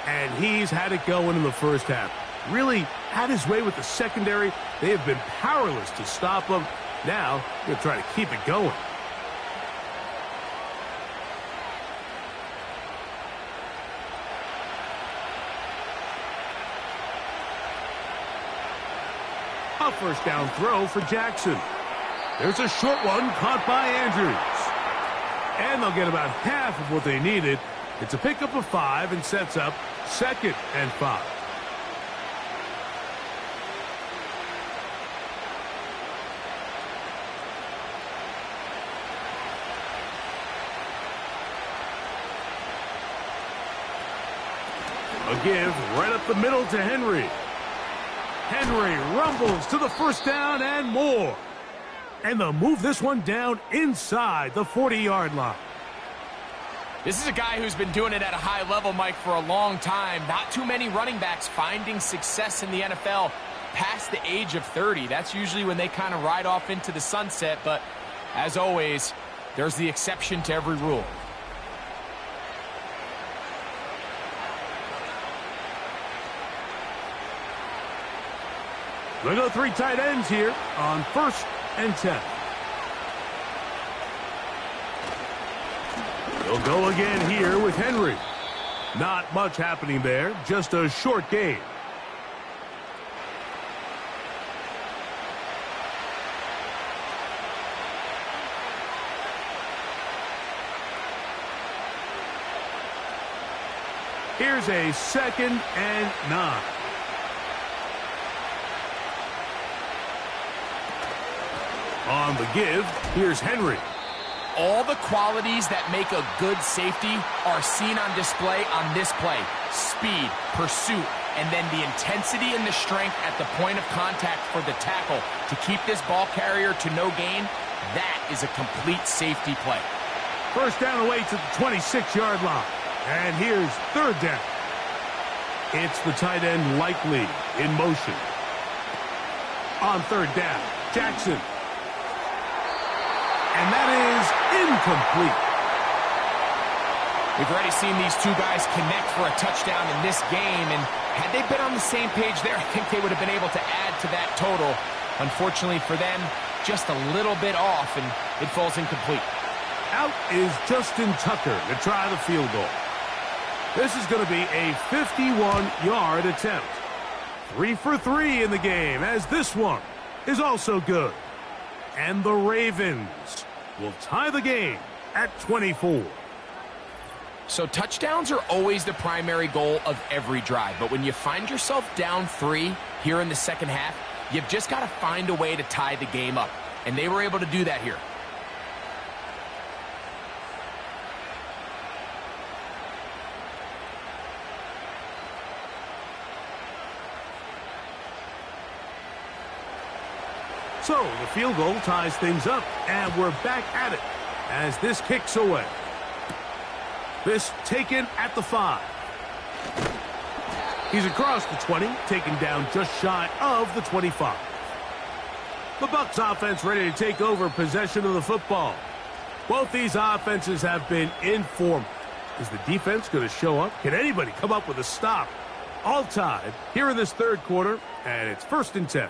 And he's had it going in the 1st half. Really had his way with the secondary. They have been powerless to stop him. Now he'll try to keep it going. A 1st down throw for Jackson. There's a short one caught by Andrews. And they'll get about half of what they needed. It's a pickup of 5 and sets up 2nd and 5. A give right up the middle to Henry. Henry rumbles to the 1st down and more. And they'll move this one down inside the 40-yard line. This is a guy who's been doing it at a high level, Mike, for a long time. Not too many running backs finding success in the NFL, past the age of 30. That's usually when they kind of ride off into the sunset, but as always, there's the exception to every rule. They go 3 tight ends here on 1st and 10. They'll go again here with Henry. Not much happening there, just a short game. Here's a 2nd and 9. On the give, here's Henry. All the qualities that make a good safety are seen on display on this play. Speed, pursuit, and then the intensity and the strength at the point of contact for the tackle to keep this ball carrier to no gain. That is a complete safety play. First down away to the 26-yard line. And here's 3rd down. It's the tight end Likely in motion. On 3rd down, Jackson. And that is incomplete. We've already seen these two guys connect for a touchdown in this game, and had they been on the same page there, I think they would have been able to add to that total. Unfortunately for them, just a little bit off, and it falls incomplete. Out is Justin Tucker to try the field goal. This is going to be a 51-yard attempt. 3 for 3 in the game, as this one is also good. And the Ravens will tie the game at 24. So touchdowns are always the primary goal of every drive. But when you find yourself down 3 here in the second half, you've just got to find a way to tie the game up. And they were able to do that here. So the field goal ties things up, and we're back at it as this kicks away. This taken at the 5. He's across the 20, taken down just shy of the 25. The Bucs offense ready to take over possession of the football. Both these offenses have been in form. Is the defense going to show up? Can anybody come up with a stop? All tied here in this 3rd quarter, and it's 1st and 10.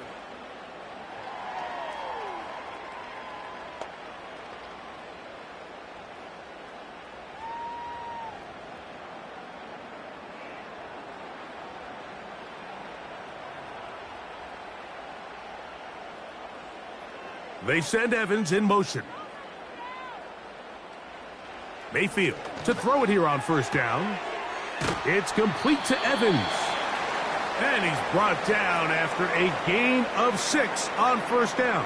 They send Evans in motion. Mayfield to throw it here on 1st down. It's complete to Evans. And he's brought down after a gain of 6 on 1st down.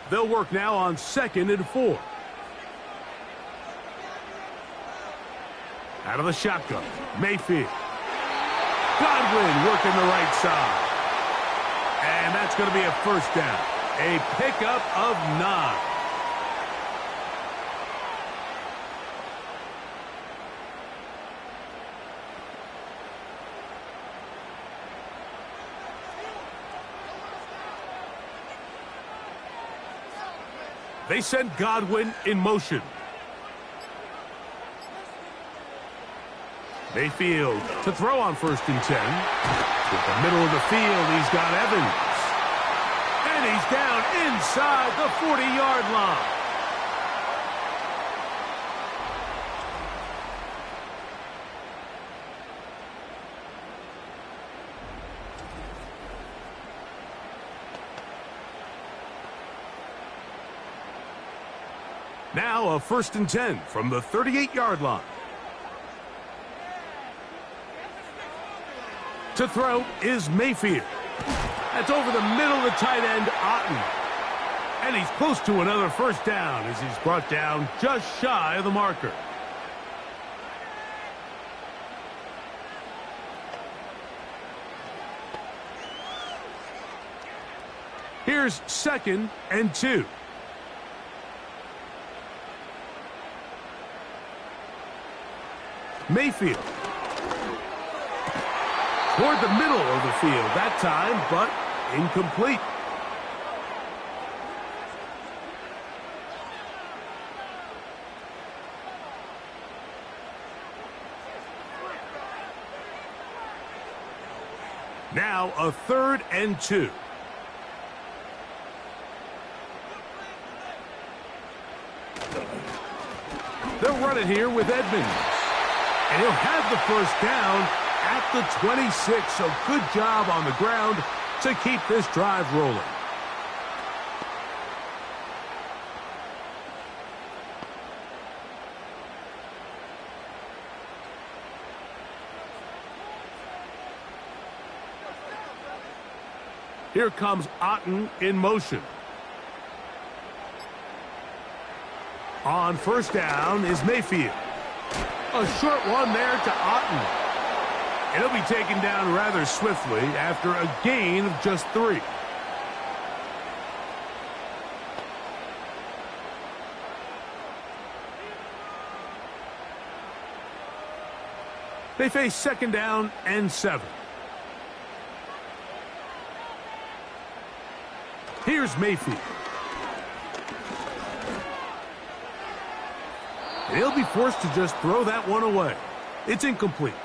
They'll work now on 2nd and 4. Out of the shotgun, Mayfield. Godwin working the right side. And that's going to be a 1st down. A pickup of 9. They send Godwin in motion. Mayfield to throw on 1st and 10. With the middle of the field, he's got Evans. And he's down inside the 40-yard line. Now a 1st and 10 from the 38-yard line. To throw is Mayfield. That's over the middle of the tight end, Otten. And he's close to another 1st down as he's brought down just shy of the marker. Here's 2nd and 2. Mayfield. Toward the middle of the field that time, but incomplete. Now a 3rd and 2. They'll run it here with Edmonds. And he'll have the first down at the 26. So good job on the ground to keep this drive rolling. Here comes Otten in motion. On first down is Mayfield. A short one there to Otten. And he'll be taken down rather swiftly after a gain of just 3. They face 2nd down and 7. Here's Mayfield. He'll be forced to just throw that one away. It's incomplete.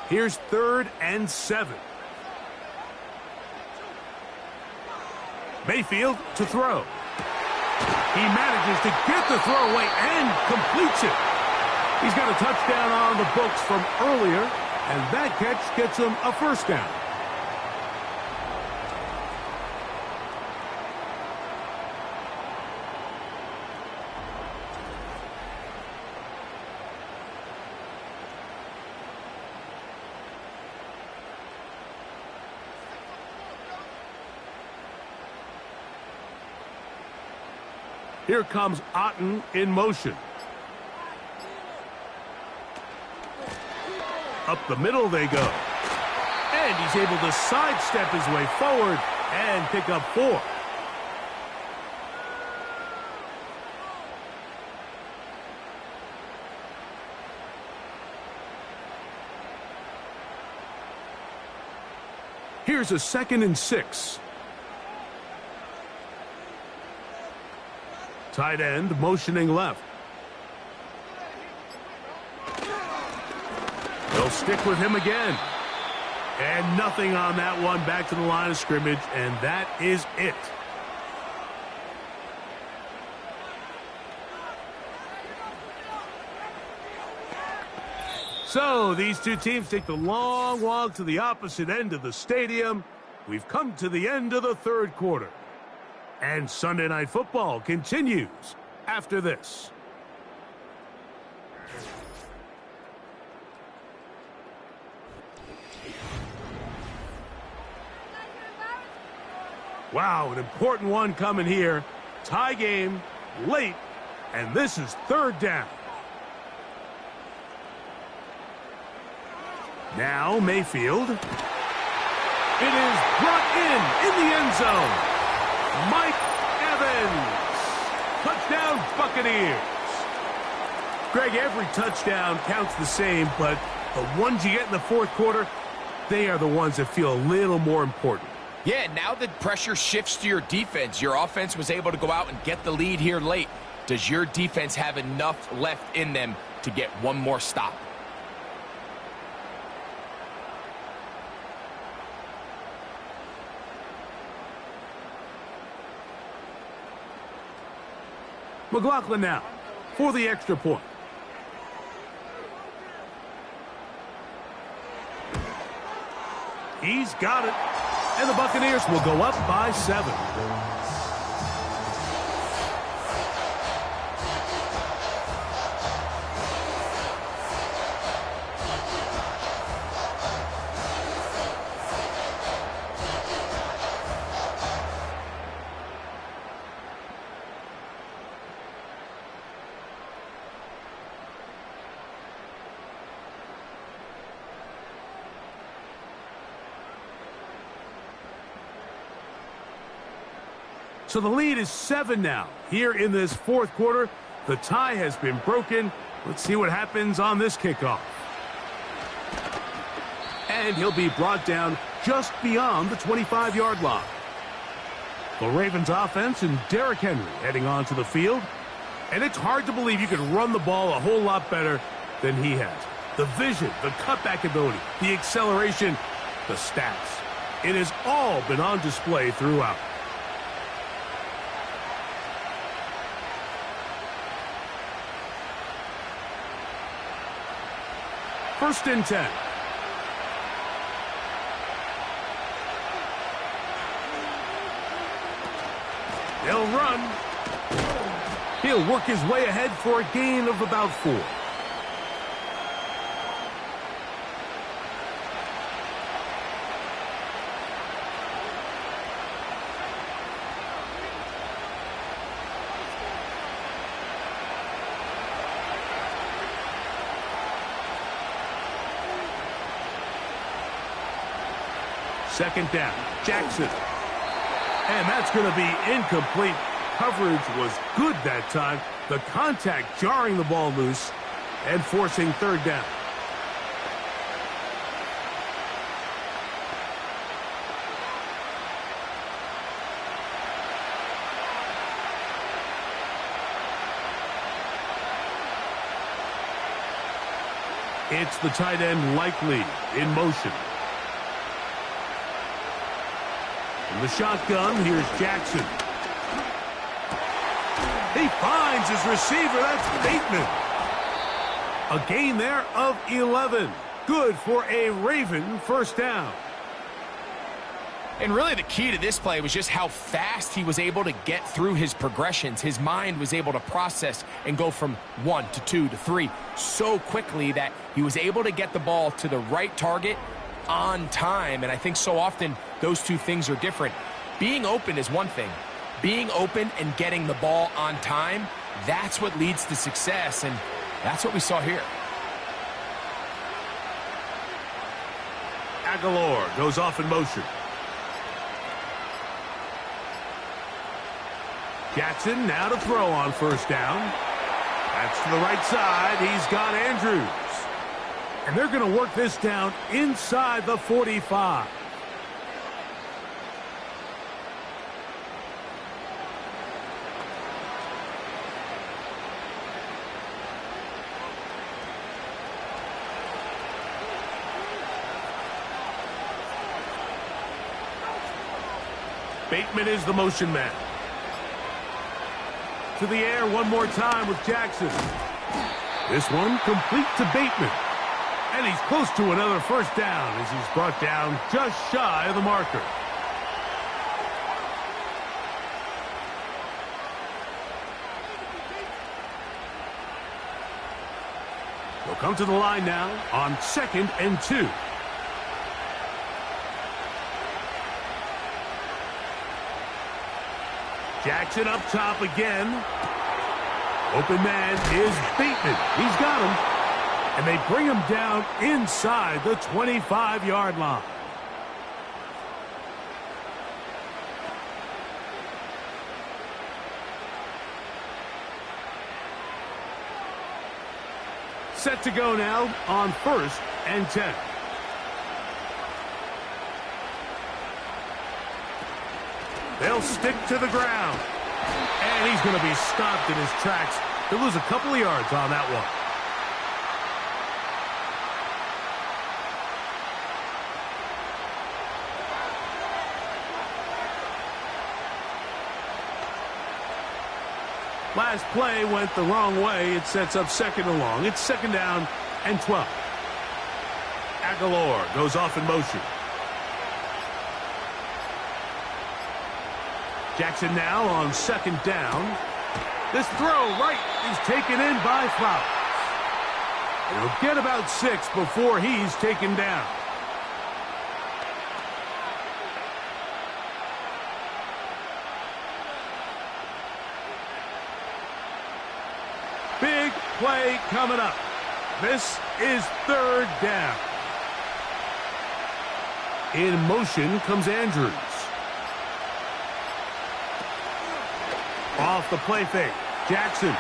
Here's 3rd and 7. Mayfield to throw. He manages to get the throw away and completes it. He's got a touchdown on the books from earlier, and that catch gets him a first down. Here comes Otten in motion. Up the middle they go. And he's able to sidestep his way forward and pick up 4. Here's a 2nd and 6. Tight end motioning left. They'll stick with him again. And nothing on that one, back to the line of scrimmage, and that is it. So these two teams take the long walk to the opposite end of the stadium. We've come to the end of the 3rd quarter. And Sunday Night Football continues after this. Wow, an important one coming here. Tie game, late, and this is 3rd down. Now Mayfield. It is brought in the end zone. Mike Evans. Touchdown, Buccaneers. Greg, every touchdown counts the same, but the ones you get in the 4th quarter, they are the ones that feel a little more important. Yeah, now the pressure shifts to your defense. Your offense was able to go out and get the lead here late. Does your defense have enough left in them to get one more stop? McLaughlin now for the extra point. He's got it. And the Buccaneers will go up by 7. So the lead is 7 now. Here in this fourth quarter, the tie has been broken. Let's see what happens on this kickoff. And he'll be brought down just beyond the 25-yard line. The Ravens offense and Derrick Henry heading onto the field. And it's hard to believe you could run the ball a whole lot better than he has. The vision, the cutback ability, the acceleration, the stats. It has all been on display throughout. First and 10. They'll run. He'll work his way ahead for a gain of about 4. Second down, Jackson. And that's going to be incomplete. Coverage was good that time. The contact jarring the ball loose and forcing third down. It's the tight end Likely in motion. From the shotgun, here's Jackson. He finds his receiver. That's Bateman. A gain there of 11. Good for a Raven first down. And really the key to this play was just how fast he was able to get through his progressions. His mind was able to process and go from 1 to 2 to 3 so quickly that he was able to get the ball to the right target on time. And I think so often those two things are different. Being open is one thing. Being open and getting the ball on time, that's what leads to success, and that's what we saw here. Aguilar goes off in motion. Jackson now to throw on first down. That's to the right side. He's got Andrews. And they're going to work this down inside the 45. Bateman is the motion man. To the air one more time with Jackson. This one complete to Bateman. And he's close to another first down as he's brought down just shy of the marker. They'll come to the line now on 2nd and 2. Jackson up top again. Open man is Bateman. He's got him. And they bring him down inside the 25-yard line. Set to go now on 1st and 10. They'll stick to the ground. And he's going to be stopped in his tracks. He'll lose a couple of yards on that one. Last play went the wrong way. It sets up 2nd and long. It's 2nd down and 12. Aguilar goes off in motion. Jackson now on 2nd down. This throw right is taken in by Flowers. He'll get about 6 before he's taken down. Big play coming up. This is 3rd down. In motion comes Andrews. Off the play fake. Jackson.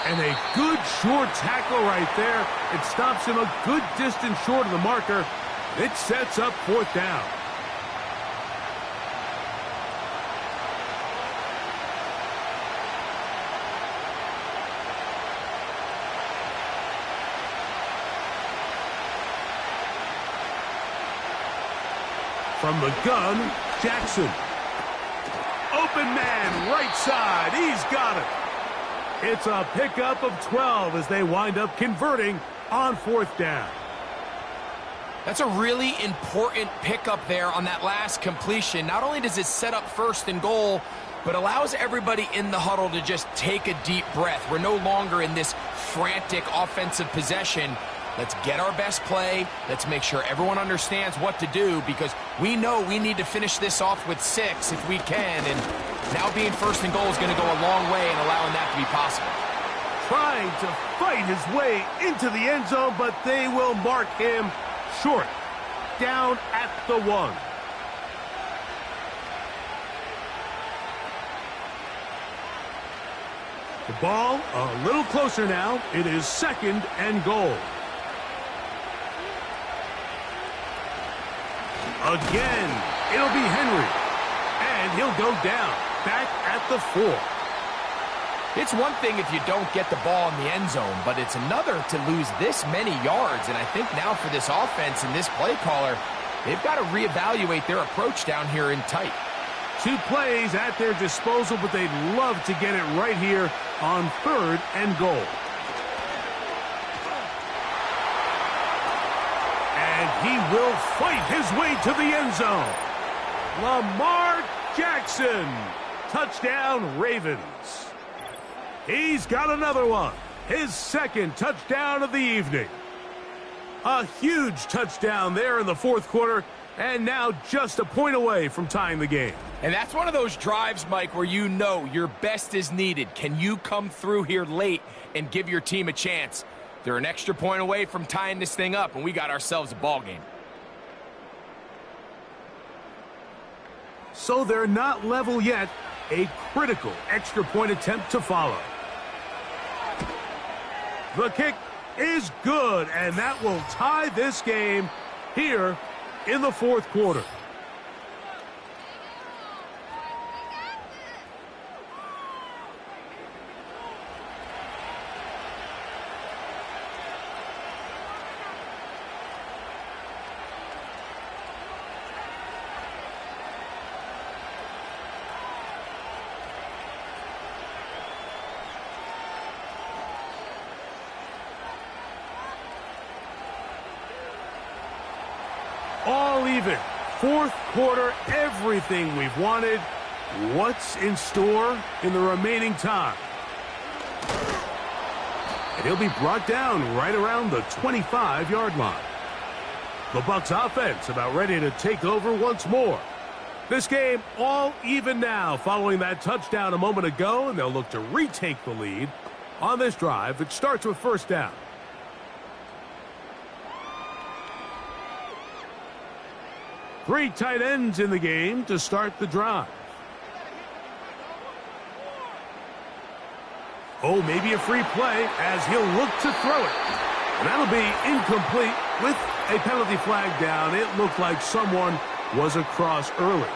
And a good short tackle right there. It stops him a good distance short of the marker. It sets up 4th down. From the gun, Jackson. Open man, right side. He's got it. It's a pickup of 12 as they wind up converting on 4th down. That's a really important pickup there on that last completion. Not only does it set up 1st and goal, but allows everybody in the huddle to just take a deep breath. We're no longer in this frantic offensive possession. Let's get our best play. Let's make sure everyone understands what to do, because we know we need to finish this off with 6 if we can. And now being 1st and goal is going to go a long way in allowing that to be possible. Trying to fight his way into the end zone, but they will mark him short. Down at the 1. The ball a little closer now. It is 2nd and goal. Again, it'll be Henry. And he'll go down, back at the 4. It's one thing if you don't get the ball in the end zone, but it's another to lose this many yards. And I think now for this offense and this play caller, they've got to reevaluate their approach down here in tight. 2 plays at their disposal, but they'd love to get it right here on 3rd and goal. And he will fight his way to the end zone. Lamar Jackson. Touchdown, Ravens. He's got another one. His 2nd touchdown of the evening. A huge touchdown there in the 4th quarter, and now just a point away from tying the game. And that's one of those drives, Mike, where you know your best is needed. Can you come through here late and give your team a chance? They're an extra point away from tying this thing up, and we got ourselves a ball game. So they're not level yet. A critical extra point attempt to follow. The kick is good, and that will tie this game here in the 4th quarter. All even. 4th quarter, everything we've wanted. What's in store in the remaining time? And he'll be brought down right around the 25-yard line. The Bucs offense about ready to take over once more. This game all even now following that touchdown a moment ago, and they'll look to retake the lead on this drive that starts with 1st down. Three tight ends in the game to start the drive. Oh, maybe a free play as he'll look to throw it. And that'll be incomplete with a penalty flag down. It looked like someone was across early.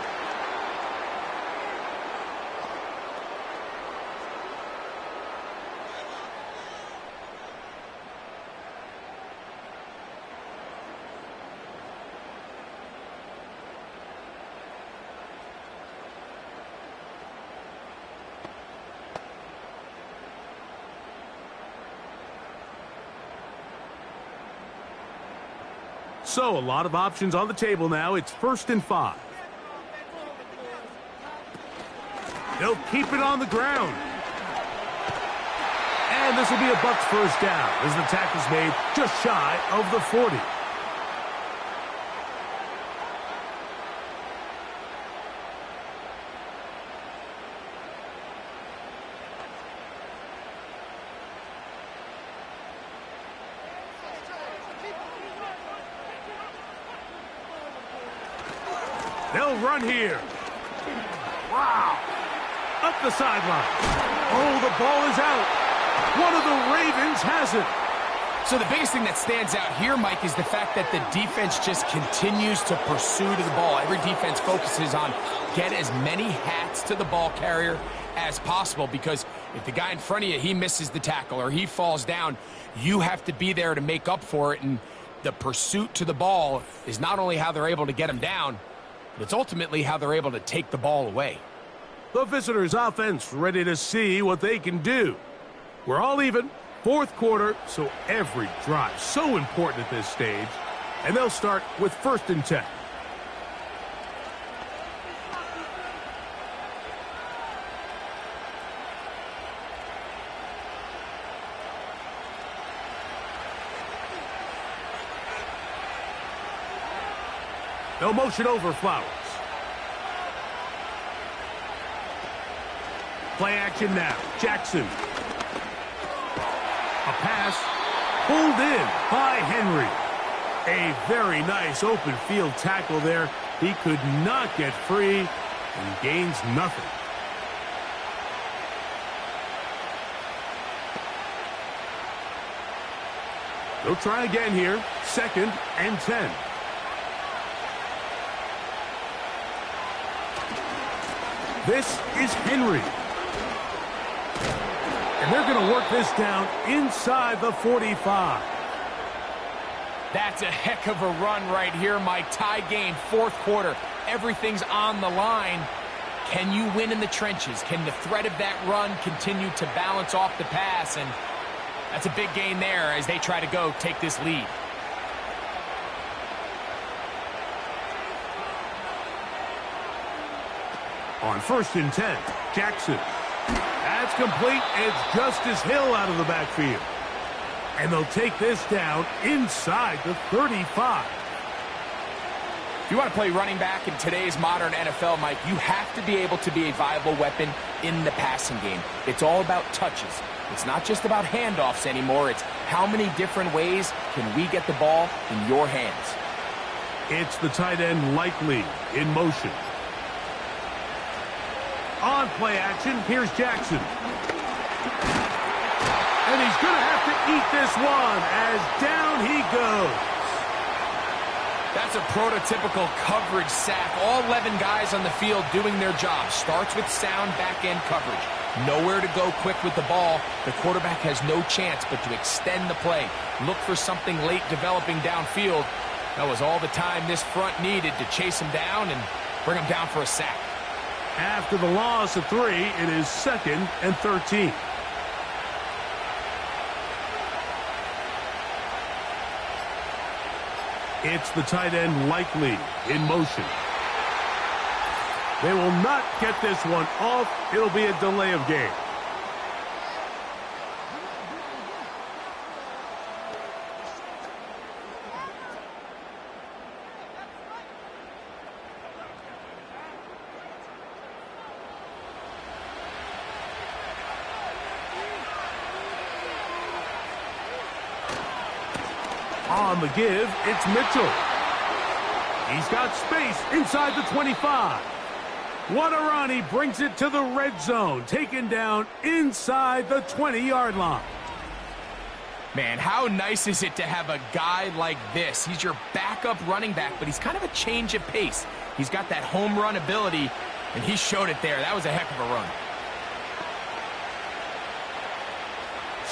So, a lot of options on the table now. It's 1st and 5. They'll keep it on the ground. And this will be a Bucs 1st down as the tackle's made just shy of the 40. They'll run here. Wow. up the sideline. Oh, the ball is out. One of the Ravens has it. So the biggest thing that stands out here, Mike, is the fact that the defense just continues to pursue to the ball. Every defense focuses on get as many hats to the ball carrier as possible, because if the guy in front of you, he misses the tackle or he falls down, you have to be there to make up for it. And the pursuit to the ball is not only how they're able to get him down, but it's ultimately how they're able to take the ball away. The visitors' offense ready to see what they can do. We're all even. Fourth quarter, so every drive so important at this stage. And they'll start with 1st and 10. They'll motion over Flowers. Play action now. Jackson. A pass pulled in by Henry. A very nice open field tackle there. He could not get free and gains nothing. They'll try again here. 2nd and 10. This is Henry. And they're going to work this down inside the 45. That's a heck of a run right here, Mike. Tie game, 4th quarter. Everything's on the line. Can you win in the trenches? Can the threat of that run continue to balance off the pass? And that's a big gain there as they try to go take this lead. On 1st and 10, Jackson. That's complete. It's Justice Hill out of the backfield. And they'll take this down inside the 35. If you want to play running back in today's modern NFL, Mike, you have to be able to be a viable weapon in the passing game. It's all about touches. It's not just about handoffs anymore. It's how many different ways can we get the ball in your hands. It's the tight end Likely in motion. On play action, here's Jackson. And he's going to have to eat this one as down he goes. That's a prototypical coverage sack. All 11 guys on the field doing their job. Starts with sound back-end coverage. Nowhere to go quick with the ball. The quarterback has no chance but to extend the play. Look for something late developing downfield. That was all the time this front needed to chase him down and bring him down for a sack. After the loss of 3, it is 2nd and 13. It's the tight end Likely in motion. They will not get this one off. It'll be a delay of game. On the give, it's Mitchell. He's got space inside the 25. Wadarani brings it to the red zone, taken down inside the 20-yard line. Man, how nice is it to have a guy like this? He's your backup running back, but he's kind of a change of pace. He's got that home run ability, and he showed it there. That was a heck of a run.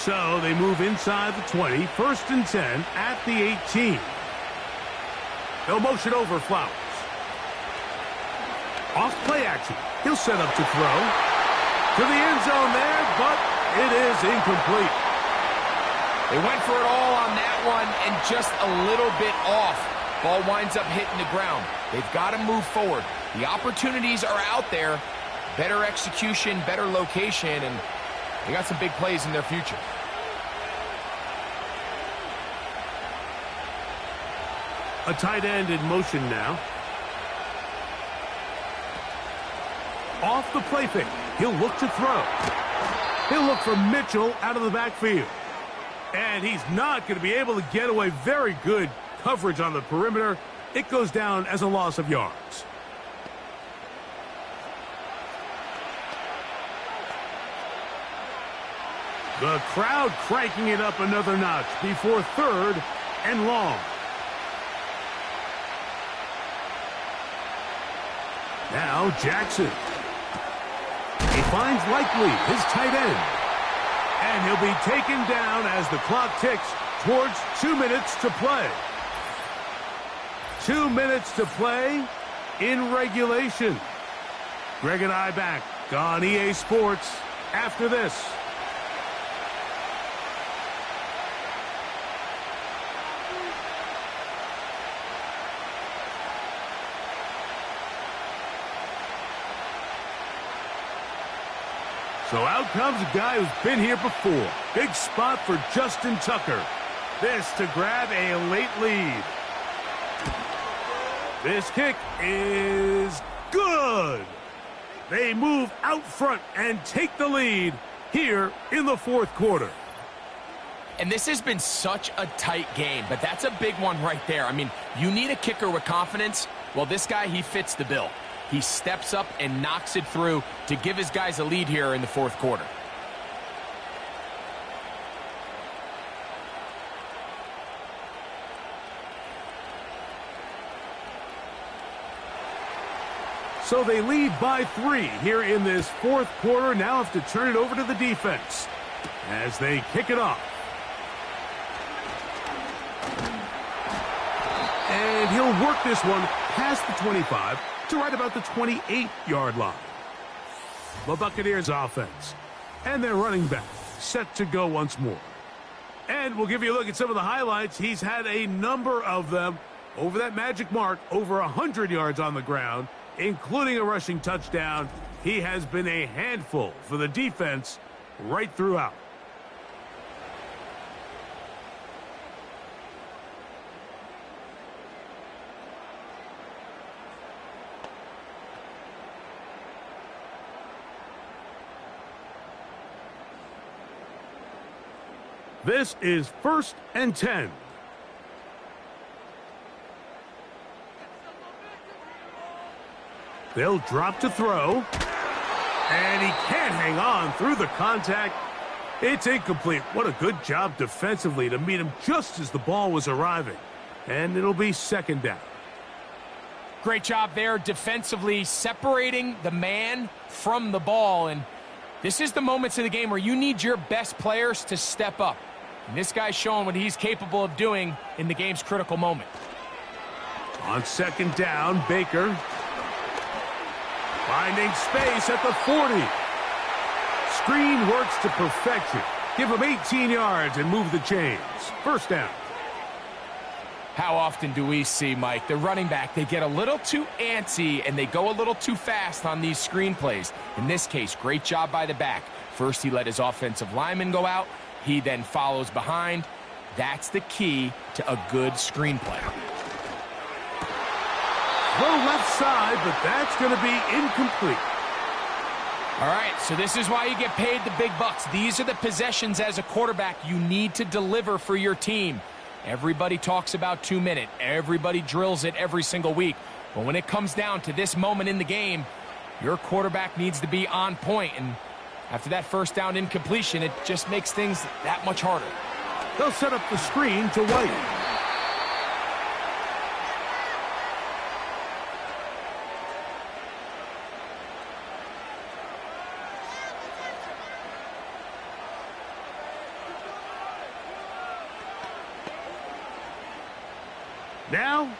So they move inside the 20, 1st and 10 at the 18. They'll motion over Flowers. Off play action. He'll set up to throw. To the end zone there, but it is incomplete. They went for it all on that one and just a little bit off. Ball winds up hitting the ground. They've got to move forward. The opportunities are out there. Better execution, better location, and they got some big plays in their future. A tight end in motion now. Off the play fake. He'll look to throw. He'll look for Mitchell out of the backfield. And he's not going to be able to get away. Very good coverage on the perimeter. It goes down as a loss of yards. The crowd cranking it up another notch before 3rd and long. Now Jackson. He finds Likely, his tight end. And he'll be taken down as the clock ticks towards 2 minutes to play. 2 minutes to play in regulation. Greg and I back on EA Sports after this. So out comes a guy who's been here before. Big spot for Justin Tucker. This to grab a late lead. This kick is good. They move out front and take the lead here in the 4th quarter. And this has been such a tight game, but that's a big one right there. I mean, you need a kicker with confidence. Well, this guy, he fits the bill. He steps up and knocks it through to give his guys a lead here in the 4th quarter. So they lead by 3 here in this 4th quarter. Now have to turn it over to the defense as they kick it off. And he'll work this one past the 25 to right about the 28-yard line. The Buccaneers offense and their running back set to go once more. And we'll give you a look at some of the highlights. He's had a number of them over that magic mark, over 100 yards on the ground, including a rushing touchdown. He has been a handful for the defense right throughout. This is 1st and 10. They'll drop to throw. And he can't hang on through the contact. It's incomplete. What a good job defensively to meet him just as the ball was arriving. And it'll be 2nd down. Great job there defensively, separating the man from the ball. And this is the moments of the game where you need your best players to step up. And this guy's showing what he's capable of doing in the game's critical moment. On 2nd down, Baker finding space at the 40. Screen works to perfection. Give him 18 yards and move the chains. 1st down. How often do we see, Mike, the running back, they get a little too antsy and they go a little too fast on these screen plays. In this case, great job by the back. First, he let his offensive lineman go out. He then follows behind. That's the key to a good screenplay. Throw left side, but that's going to be incomplete. All right, so this is why you get paid the big bucks. These are the possessions as a quarterback you need to deliver for your team. Everybody talks about 2 minutes. Everybody drills it every single week. But when it comes down to this moment in the game, your quarterback needs to be on point. And after that 1st down incompletion, it just makes things that much harder. They'll set up the screen to White. Now,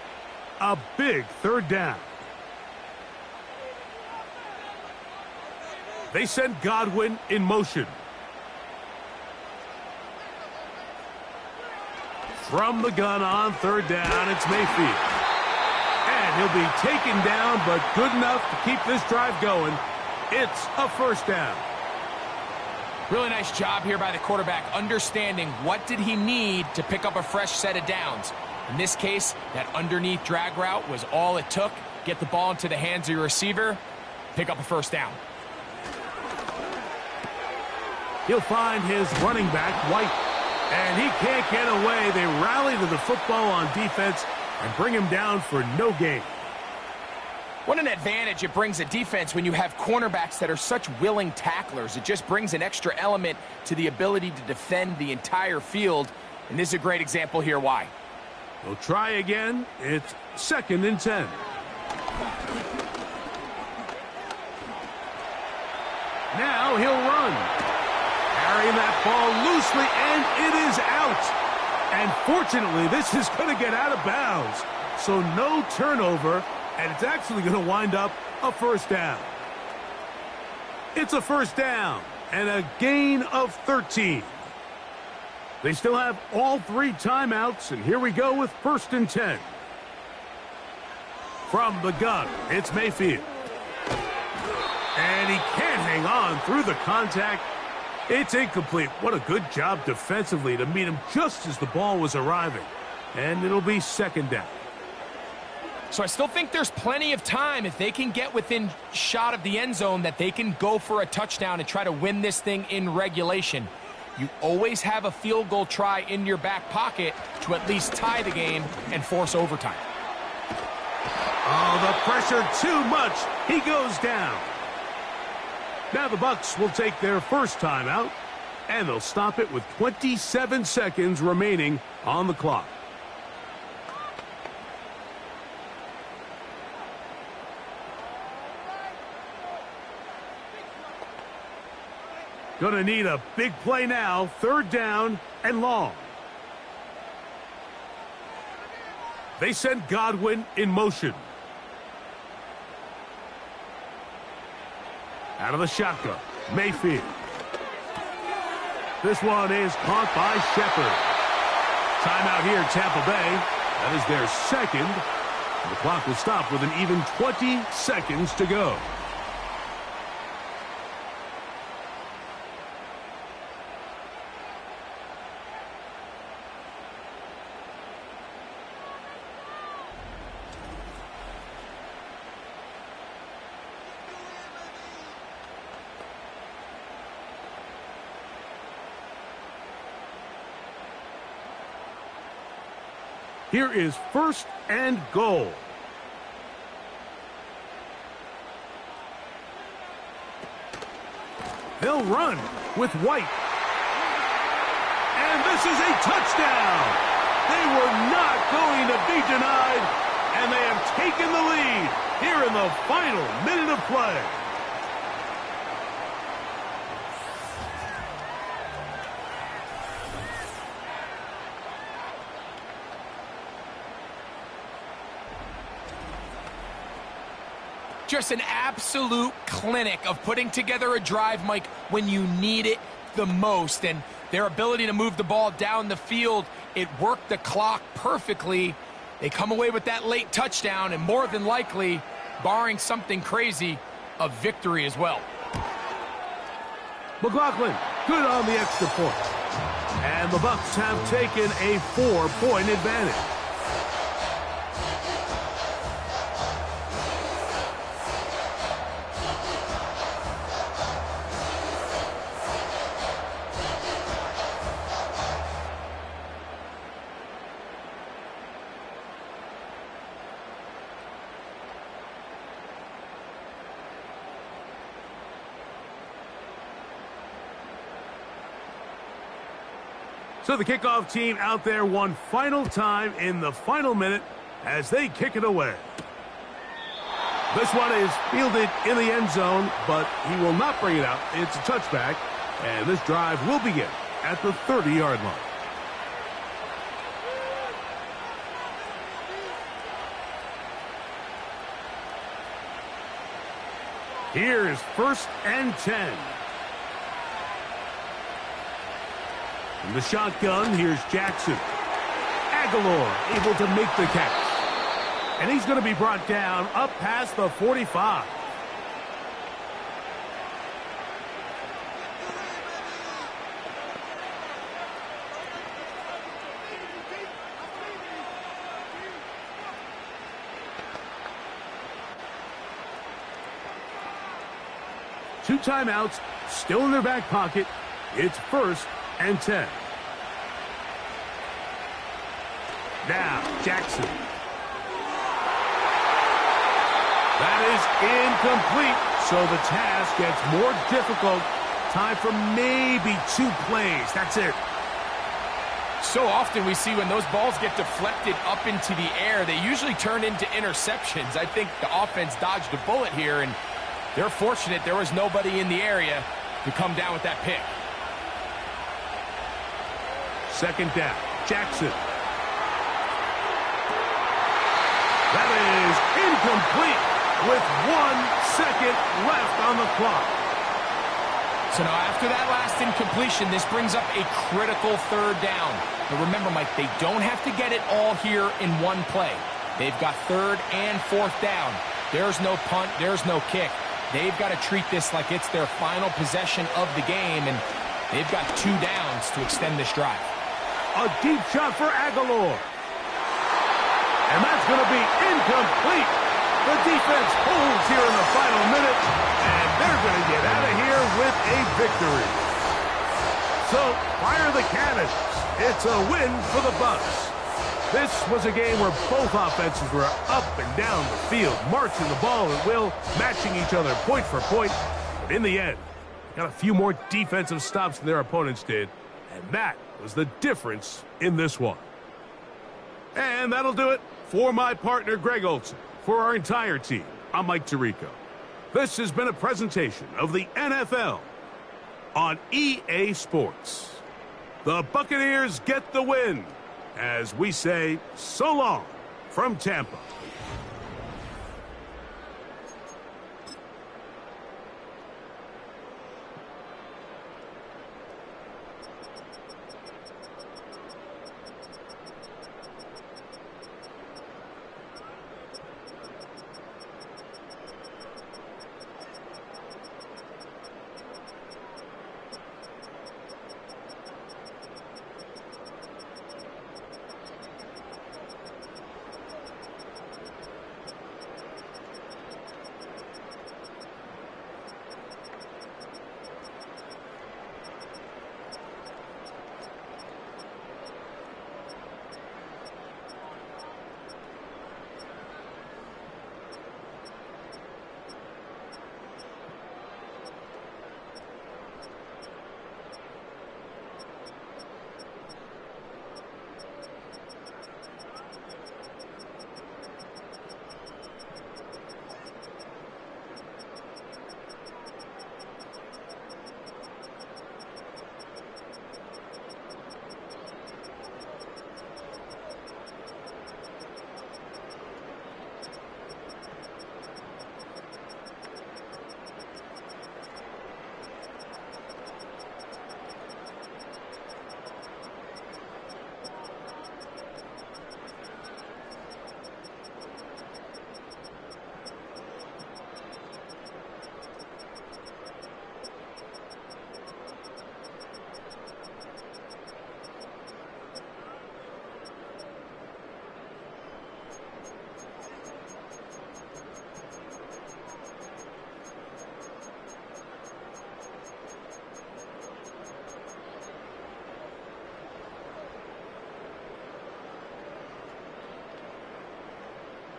a big 3rd down. They send Godwin in motion. From the gun on 3rd down, it's Mayfield. And he'll be taken down, but good enough to keep this drive going. It's a 1st down. Really nice job here by the quarterback, understanding what did he need to pick up a fresh set of downs. In this case, that underneath drag route was all it took. Get the ball into the hands of your receiver, pick up a 1st down. He'll find his running back, White. And he can't get away. They rally to the football on defense and bring him down for no gain. What an advantage it brings a defense when you have cornerbacks that are such willing tacklers. It just brings an extra element to the ability to defend the entire field. And this is a great example here why. We'll try again. It's 2nd and 10. Now he'll run. Carrying that ball loosely, and it is out. And fortunately, this is going to get out of bounds. So no turnover, and it's actually going to wind up a first down. It's a first down and a gain of 13. They still have all 3 timeouts, and here we go with 1st and 10. From the gun, it's Mayfield. And he can't hang on through the contact. It's incomplete. What a good job defensively to meet him just as the ball was arriving. And it'll be 2nd down. So I still think there's plenty of time if they can get within shot of the end zone that they can go for a touchdown and try to win this thing in regulation. You always have a field goal try in your back pocket to at least tie the game and force overtime. Oh, the pressure too much. He goes down. Now the Bucs will take their first timeout, and they'll stop it with 27 seconds remaining on the clock. Gonna need a big play now. 3rd down and long. They send Godwin in motion. Out of the shotgun, Mayfield. This one is caught by Shepard. Timeout here, Tampa Bay. That is their 2nd. The clock will stop with an even 20 seconds to go. Here is 1st and goal. They'll run with White. And this is a touchdown. They were not going to be denied, and they have taken the lead here in the final minute of play. Just an absolute clinic of putting together a drive, Mike, when you need it the most. And their ability to move the ball down the field, it worked the clock perfectly. They come away with that late touchdown, and more than likely, barring something crazy, a victory as well. McLaughlin, good on the extra point. And the Bucs have taken a 4-point advantage. So the kickoff team out there one final time in the final minute as they kick it away. This one is fielded in the end zone, but he will not bring it out. It's a touchback, and this drive will begin at the 30-yard line. Here is 1st and 10. In the shotgun, here's Jackson. Aguilar able to make the catch. And he's going to be brought down up past the 45. Two timeouts still in their back pocket. It's 1st and 10. Now, Jackson. That is incomplete, so the task gets more difficult. Time for maybe 2 plays. That's it. So often we see when those balls get deflected up into the air, they usually turn into interceptions. I think the offense dodged a bullet here, and they're fortunate there was nobody in the area to come down with that pick. Second down, Jackson. That is incomplete with 1 second left on the clock. So now after that last incompletion, this brings up a critical 3rd down. But remember, Mike, they don't have to get it all here in one play. They've got 3rd and 4th down. There's no punt, there's no kick. They've got to treat this like it's their final possession of the game, and they've got 2 downs to extend this drive. A deep shot for Aguilar. And that's going to be incomplete. The defense holds here in the final minute, and they're going to get out of here with a victory. So, fire the cannons. It's a win for the Bucs. This was a game where both offenses were up and down the field, marching the ball at will, matching each other point for point. But in the end, got a few more defensive stops than their opponents did, and that was the difference in this one. And that'll do it for my partner, Greg Olson. For our entire team, I'm Mike Tirico. This has been a presentation of the NFL on EA Sports. The Buccaneers get the win, as we say so long from Tampa.